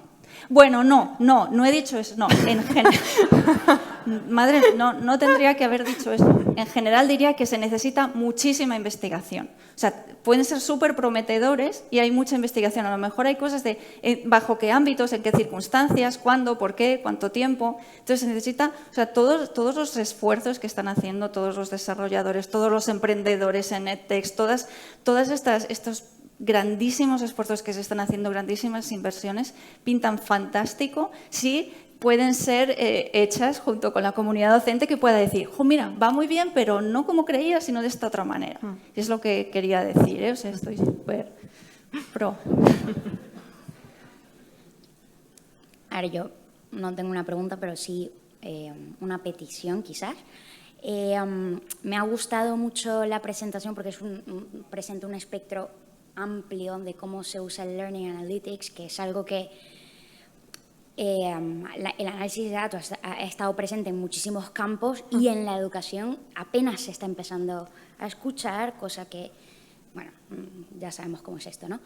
Bueno, no he dicho eso. No, en general. Madre, no tendría que haber dicho eso. En general diría que se necesita muchísima investigación. O sea, pueden ser súper prometedores y hay mucha investigación. A lo mejor hay cosas de bajo qué ámbitos, en qué circunstancias, cuándo, por qué, cuánto tiempo. Entonces se necesita, o sea, todos los esfuerzos que están haciendo todos los desarrolladores, todos los emprendedores en EdTech, todas estos grandísimos esfuerzos que se están haciendo, grandísimas inversiones, pintan fantástico si pueden ser hechas junto con la comunidad docente que pueda decir, mira, va muy bien, pero no como creía, sino de esta otra manera. Es lo que quería decir, o sea, estoy súper pro. Ahora, yo no tengo una pregunta, pero sí una petición, quizás. Me ha gustado mucho la presentación porque presenta un espectro amplio de cómo se usa el Learning Analytics, que es algo que el análisis de datos ha estado presente en muchísimos campos y en la educación apenas se está empezando a escuchar, cosa que, bueno, ya sabemos cómo es esto, ¿no?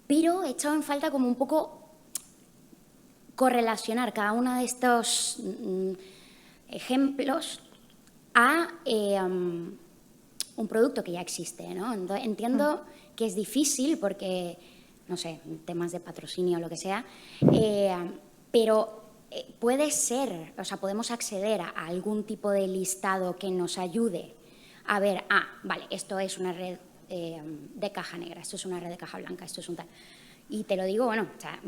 Pero he echado en falta como un poco correlacionar cada uno de estos ejemplos a un producto que ya existe, ¿no? Entiendo que es difícil porque, no sé, temas de patrocinio o lo que sea, pero puede ser, o sea, podemos acceder a algún tipo de listado que nos ayude a ver, vale, esto es una red de caja negra, esto es una red de caja blanca, esto es un tal. Y te lo digo, bueno, o sea,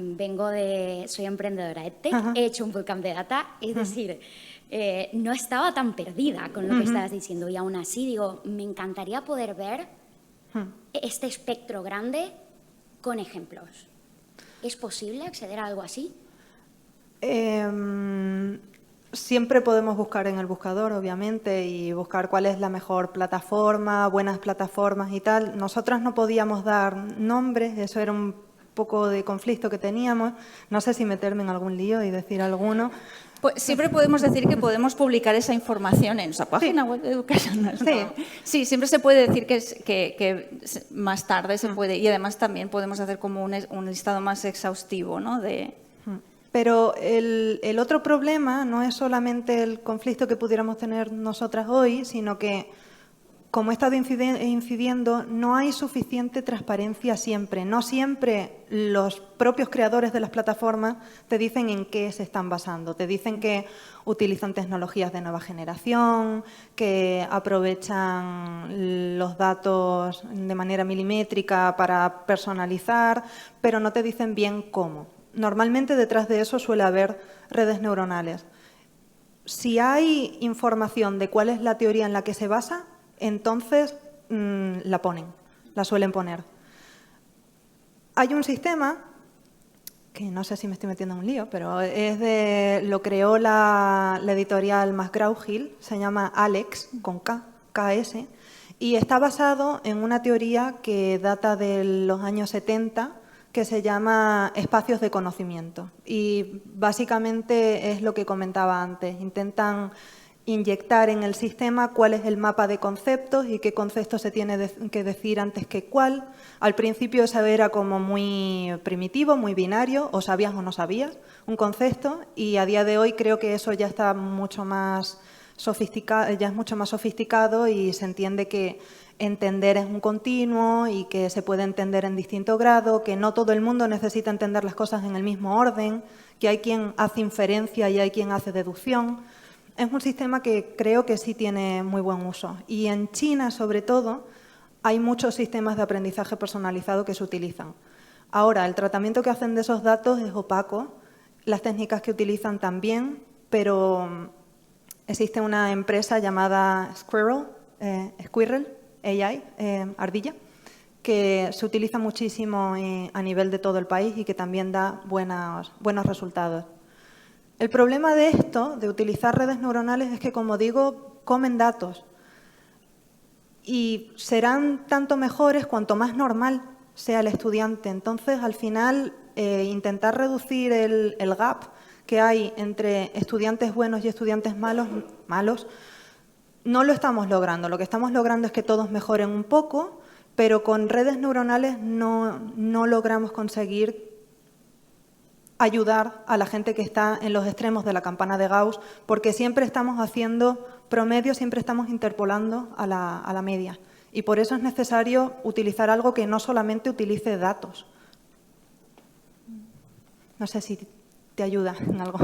soy emprendedora de tech, he hecho un bootcamp de data, es decir, no estaba tan perdida con lo que estabas diciendo y aún así digo, me encantaría poder ver este espectro grande con ejemplos. ¿Es posible acceder a algo así? Siempre podemos buscar en el buscador, obviamente, y buscar cuál es la mejor plataforma, buenas plataformas y tal. Nosotras no podíamos dar nombres, eso era un poco de conflicto que teníamos. No sé si meterme en algún lío y decir alguno. Pues siempre podemos decir que podemos publicar esa información en nuestra página web de Educational. Sí, siempre se puede decir que más tarde se puede, y además también podemos hacer como un listado más exhaustivo, ¿no? Pero el otro problema no es solamente el conflicto que pudiéramos tener nosotras hoy, sino que, como he estado incidiendo, no hay suficiente transparencia siempre. No siempre los propios creadores de las plataformas te dicen en qué se están basando. Te dicen que utilizan tecnologías de nueva generación, que aprovechan los datos de manera milimétrica para personalizar, pero no te dicen bien cómo. Normalmente detrás de eso suele haber redes neuronales. Si hay información de cuál es la teoría en la que se basa, entonces la suelen poner. Hay un sistema, que no sé si me estoy metiendo en un lío, pero lo creó la editorial McGraw-Hill, se llama Alex, con K, KS, y está basado en una teoría que data de los años 70, que se llama espacios de conocimiento. Y básicamente es lo que comentaba antes, intentan inyectar en el sistema cuál es el mapa de conceptos y qué concepto se tiene que decir antes que cuál. Al principio eso era como muy primitivo, muy binario, o sabías o no sabías un concepto, y a día de hoy creo que eso ya está mucho más sofisticado, y se entiende que entender es un continuo y que se puede entender en distinto grado, que no todo el mundo necesita entender las cosas en el mismo orden, que hay quien hace inferencia y hay quien hace deducción. Es un sistema que creo que sí tiene muy buen uso. Y en China, sobre todo, hay muchos sistemas de aprendizaje personalizado que se utilizan. Ahora, el tratamiento que hacen de esos datos es opaco, las técnicas que utilizan también, pero existe una empresa llamada Squirrel AI, ardilla, que se utiliza muchísimo a nivel de todo el país y que también da buenos resultados. El problema de esto, de utilizar redes neuronales, es que, como digo, comen datos y serán tanto mejores cuanto más normal sea el estudiante. Entonces, al final, intentar reducir el gap que hay entre estudiantes buenos y estudiantes malos, no lo estamos logrando. Lo que estamos logrando es que todos mejoren un poco, pero con redes neuronales no logramos conseguir ayudar a la gente que está en los extremos de la campana de Gauss, porque siempre estamos haciendo promedio, siempre estamos interpolando a la media. Y por eso es necesario utilizar algo que no solamente utilice datos. No sé si te ayuda en algo.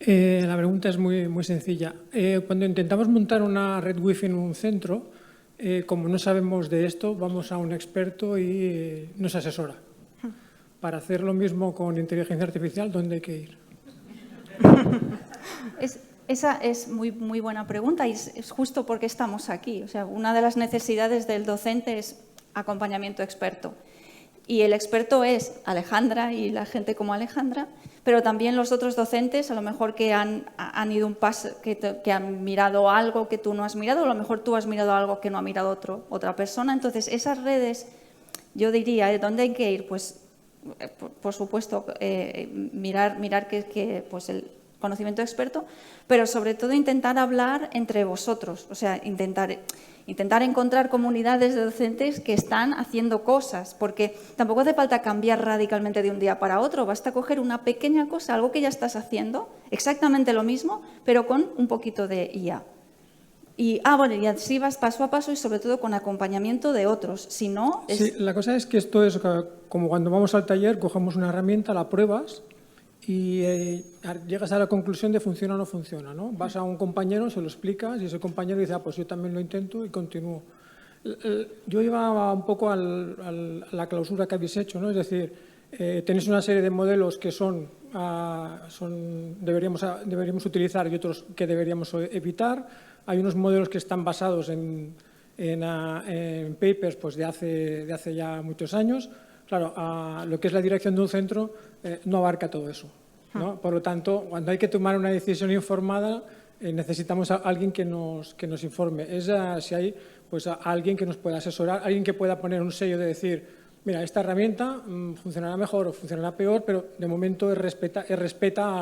La pregunta es muy sencilla. Cuando intentamos montar una red wifi en un centro, como no sabemos de esto, vamos a un experto y nos asesora. Para hacer lo mismo con inteligencia artificial, ¿dónde hay que ir? Esa es muy buena pregunta, y es justo porque estamos aquí. O sea, una de las necesidades del docente es acompañamiento experto. Y el experto es Alejandra y la gente como Alejandra, pero también los otros docentes, a lo mejor que han ido un paso, que han mirado algo que tú no has mirado, o a lo mejor tú has mirado algo que no ha mirado otra persona. Entonces, esas redes, yo diría, ¿dónde hay que ir? Pues, por supuesto, mirar que pues el conocimiento experto, pero sobre todo intentar hablar entre vosotros, o sea, intentar encontrar comunidades de docentes que están haciendo cosas, porque tampoco hace falta cambiar radicalmente de un día para otro, basta coger una pequeña cosa, algo que ya estás haciendo, exactamente lo mismo, pero con un poquito de IA. Y así vas paso a paso y sobre todo con acompañamiento de otros, si no... Sí, la cosa es que esto es como cuando vamos al taller, cogemos una herramienta, la pruebas y llegas a la conclusión de funciona o no funciona, ¿no? Vas a un compañero, se lo explicas y ese compañero dice, pues yo también lo intento y continúo. Yo iba un poco a la clausura que habéis hecho, ¿no? Es decir, tenéis una serie de modelos que deberíamos utilizar y otros que deberíamos evitar. Hay unos modelos que están basados en papers pues, de hace ya muchos años. Claro, lo que es la dirección de un centro no abarca todo eso, ¿no? Por lo tanto, cuando hay que tomar una decisión informada, necesitamos a alguien que nos informe. Si hay pues, a alguien que nos pueda asesorar, alguien que pueda poner un sello de decir, mira, esta herramienta funcionará mejor o funcionará peor, pero de momento respeta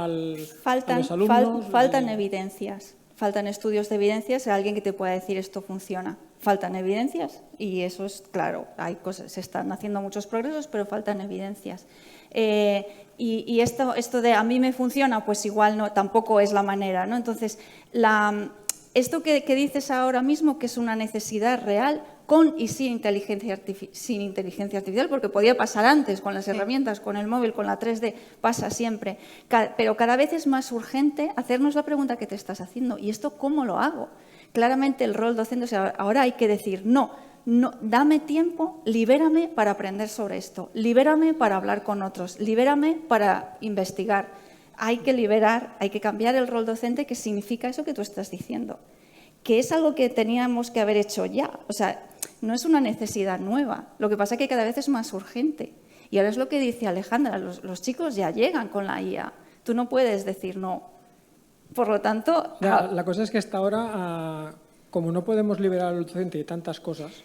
a los alumnos. Faltan evidencias, faltan estudios de evidencias, alguien que te pueda decir esto funciona. Faltan evidencias y eso es claro, hay cosas, se están haciendo muchos progresos, pero faltan evidencias. Y esto de a mí me funciona, pues igual no, tampoco es la manera, ¿no? Entonces, esto que dices ahora mismo, que es una necesidad real, con y sin inteligencia artificial, porque podía pasar antes con las herramientas, con el móvil, con la 3D, pasa siempre. Pero cada vez es más urgente hacernos la pregunta que te estás haciendo. ¿Y esto cómo lo hago? Claramente el rol docente, o sea, ahora hay que decir, no, dame tiempo, libérame para aprender sobre esto, libérame para hablar con otros, libérame para investigar. Hay que liberar, hay que cambiar el rol docente, que significa eso que tú estás diciendo, que es algo que teníamos que haber hecho ya. O sea, no es una necesidad nueva, lo que pasa es que cada vez es más urgente. Y ahora es lo que dice Alejandra, los chicos ya llegan con la IA, tú no puedes decir no. Por lo tanto... La cosa es que hasta ahora, como no podemos liberar al docente de tantas cosas,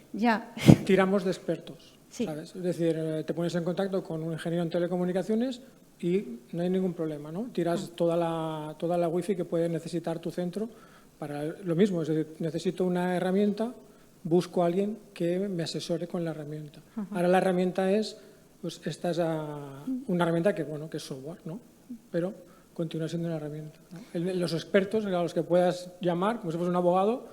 tiramos de expertos, sí. ¿sabes? Es decir, te pones en contacto con un ingeniero en telecomunicaciones y no hay ningún problema, ¿no? Tiras toda la wifi que puede necesitar tu centro para lo mismo. Es decir, necesito una herramienta, busco a alguien que me asesore con la herramienta. Ahora la herramienta es, pues esta es una herramienta que, bueno, que es software, ¿no? Pero continúa siendo una herramienta, ¿no? Los expertos a los que puedas llamar, como si fueras un abogado,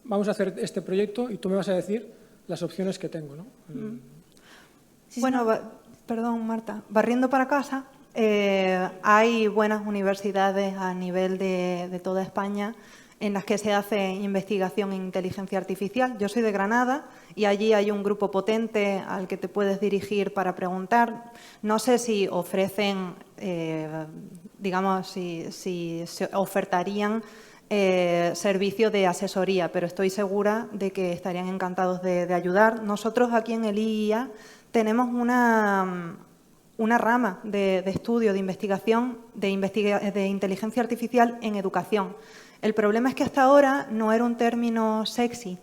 vamos a hacer este proyecto y tú me vas a decir las opciones que tengo, ¿no? Bueno, perdón, Marta, barriendo para casa, hay buenas universidades a nivel de toda España en las que se hace investigación en inteligencia artificial. Yo soy de Granada y allí hay un grupo potente al que te puedes dirigir para preguntar. No sé si ofrecen, digamos, si se ofertarían servicio de asesoría, pero estoy segura de que estarían encantados de ayudar. Nosotros aquí en el IIA tenemos una rama de estudio, de investigación de inteligencia artificial en educación. El problema es que hasta ahora no era un término sexy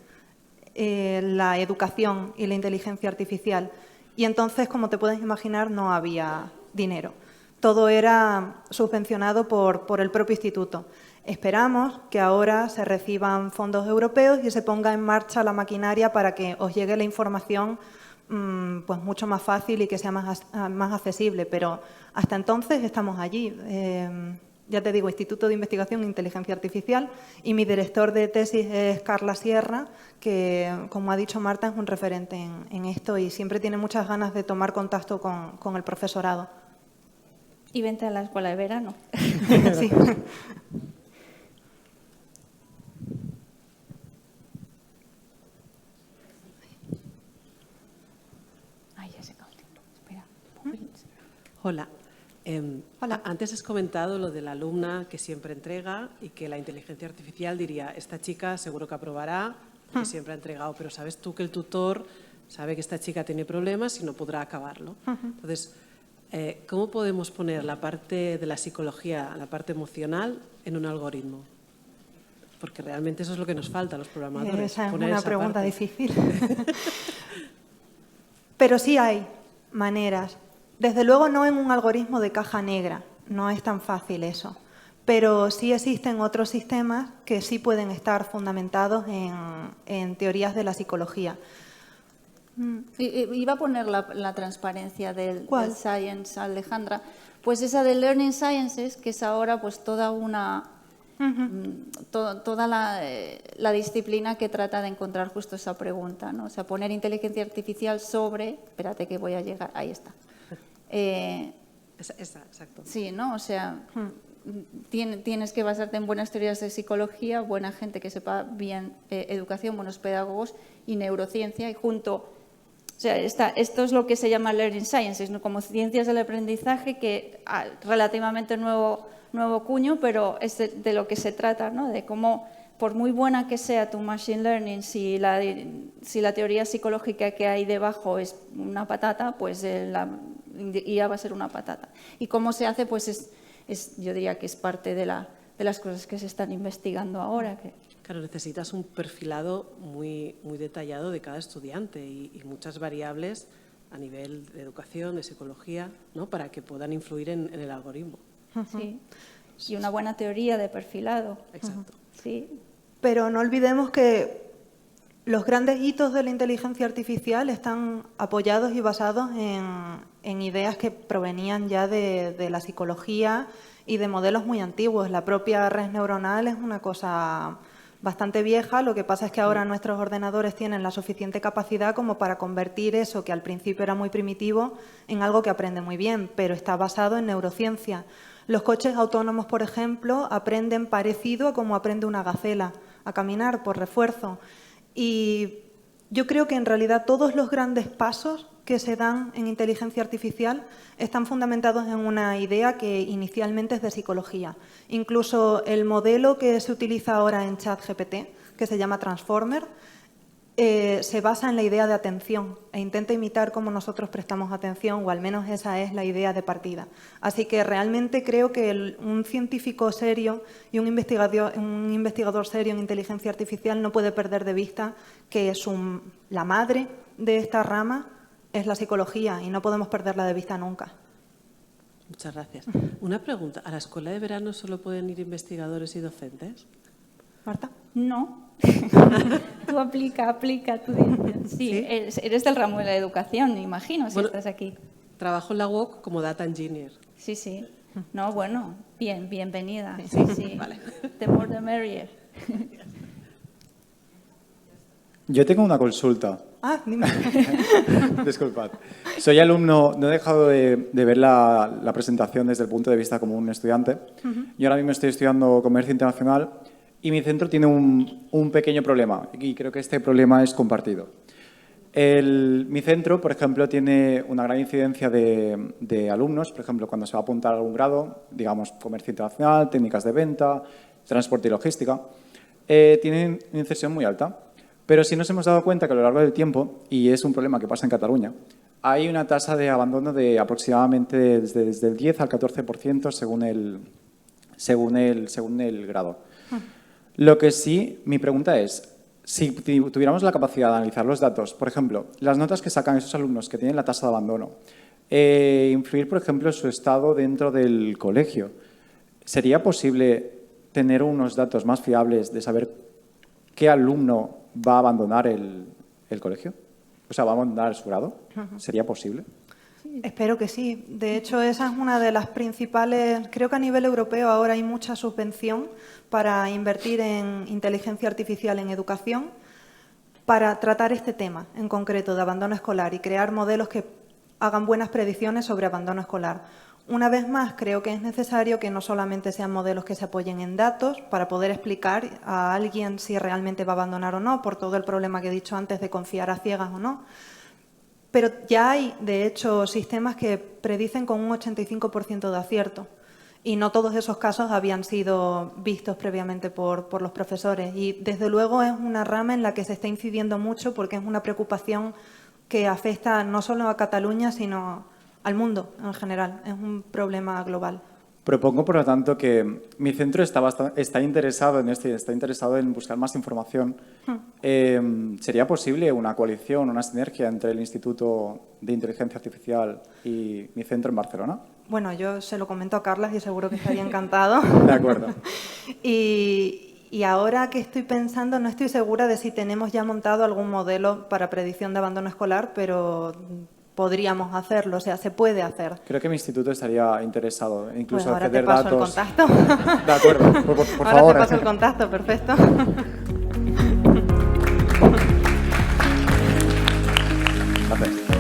la educación y la inteligencia artificial. Y entonces, como te puedes imaginar, no había dinero. Todo era subvencionado por el propio instituto. Esperamos que ahora se reciban fondos europeos y se ponga en marcha la maquinaria para que os llegue la información pues mucho más fácil y que sea más accesible. Pero hasta entonces estamos allí. Ya te digo, Instituto de Investigación e Inteligencia Artificial, y mi director de tesis es Carla Sierra, que, como ha dicho Marta, es un referente en esto y siempre tiene muchas ganas de tomar contacto con el profesorado. Y vente a la escuela de verano. Sí. Hola. Hola. Antes has comentado lo de la alumna que siempre entrega y que la inteligencia artificial diría, esta chica seguro que aprobará, porque siempre ha entregado, pero sabes tú que el tutor sabe que esta chica tiene problemas y no podrá acabarlo. Entonces, ¿cómo podemos poner la parte de la psicología, la parte emocional, en un algoritmo? Porque realmente eso es lo que nos falta a los programadores. Esa es una pregunta difícil. Pero sí hay maneras. Desde luego no en un algoritmo de caja negra, no es tan fácil eso. Pero sí existen otros sistemas que sí pueden estar fundamentados en teorías de la psicología. Iba a poner la transparencia del Science, Alejandra. Pues esa de Learning Sciences, que es ahora pues toda la disciplina que trata de encontrar justo esa pregunta, ¿no? O sea, poner inteligencia artificial sobre... Espérate que voy a llegar, ahí está. Exacto. Sí, ¿no? O sea, tienes que basarte en buenas teorías de psicología, buena gente que sepa bien educación, buenos pedagogos y neurociencia, y junto, o sea, esto es lo que se llama Learning Sciences, ¿no? Como ciencias del aprendizaje, que relativamente nuevo cuño, pero es de lo que se trata, ¿no? De cómo, por muy buena que sea tu machine learning, si la teoría psicológica que hay debajo es una patata, pues la IA va a ser una patata. Y cómo se hace, pues yo diría que es parte de las cosas que se están investigando ahora. Claro, necesitas un perfilado muy detallado de cada estudiante y muchas variables a nivel de educación, de psicología, ¿no? Para que puedan influir en el algoritmo. Sí, y una buena teoría de perfilado. Exacto. Sí. Pero no olvidemos que los grandes hitos de la inteligencia artificial están apoyados y basados en ideas que provenían ya de la psicología y de modelos muy antiguos. La propia red neuronal es una cosa bastante vieja, lo que pasa es que ahora nuestros ordenadores tienen la suficiente capacidad como para convertir eso que al principio era muy primitivo en algo que aprende muy bien, pero está basado en neurociencia. Los coches autónomos, por ejemplo, aprenden parecido a como aprende una gacela a caminar por refuerzo. Y yo creo que en realidad todos los grandes pasos que se dan en inteligencia artificial están fundamentados en una idea que inicialmente es de psicología. Incluso el modelo que se utiliza ahora en ChatGPT, que se llama Transformer, se basa en la idea de atención e intenta imitar cómo nosotros prestamos atención, o al menos esa es la idea de partida. Así que realmente creo que un científico serio y un investigador serio en inteligencia artificial no puede perder de vista que la madre de esta rama es la psicología y no podemos perderla de vista nunca. Muchas gracias. Una pregunta, ¿a la escuela de verano solo pueden ir investigadores y docentes? ¿Marta? No. Tú aplica. Tú dices. Sí, eres del ramo de la educación, me imagino, si estás aquí. Trabajo en la UOC como Data Engineer. Sí. No, bueno, bienvenida. Sí. Vale. The more the merrier. Yo tengo una consulta. Dime. Disculpad. Soy alumno, no he dejado de ver la presentación desde el punto de vista como un estudiante. Yo ahora mismo estoy estudiando Comercio Internacional y mi centro tiene un pequeño problema, y creo que este problema es compartido. Mi centro, por ejemplo, tiene una gran incidencia de alumnos, por ejemplo, cuando se va a apuntar a algún grado, digamos, Comercio Internacional, técnicas de venta, transporte y logística, tienen una inserción muy alta. Pero sí nos hemos dado cuenta que a lo largo del tiempo, y es un problema que pasa en Cataluña, hay una tasa de abandono de aproximadamente desde el 10 al 14% según el grado. Lo que sí, mi pregunta es, si tuviéramos la capacidad de analizar los datos, por ejemplo, las notas que sacan esos alumnos que tienen la tasa de abandono, influir, por ejemplo, en su estado dentro del colegio, ¿sería posible tener unos datos más fiables de saber qué alumno va a abandonar el colegio? O sea, ¿va a abandonar su grado? ¿Sería posible? Espero que sí. De hecho, esa es una de las principales... Creo que a nivel europeo ahora hay mucha subvención para invertir en inteligencia artificial en educación para tratar este tema en concreto de abandono escolar y crear modelos que hagan buenas predicciones sobre abandono escolar. Una vez más, creo que es necesario que no solamente sean modelos que se apoyen en datos para poder explicar a alguien si realmente va a abandonar o no, por todo el problema que he dicho antes de confiar a ciegas o no. Pero ya hay, de hecho, sistemas que predicen con un 85% de acierto. Y no todos esos casos habían sido vistos previamente por los profesores. Y, desde luego, es una rama en la que se está incidiendo mucho porque es una preocupación que afecta no solo a Cataluña, sino al mundo en general. Es un problema global. Propongo, por lo tanto, que mi centro está interesado en buscar más información. ¿Sería posible una coalición, una sinergia entre el Instituto de Inteligencia Artificial y mi centro en Barcelona? Bueno, yo se lo comento a Carles y seguro que estaría encantado. De acuerdo. Y ahora que estoy pensando, no estoy segura de si tenemos ya montado algún modelo para predicción de abandono escolar, pero podríamos hacerlo, o sea, se puede hacer. Creo que mi instituto estaría interesado, incluso pues ahora acceder te paso datos. El contacto. De acuerdo, por ahora favor. Ahora te paso el contacto, perfecto. Gracias.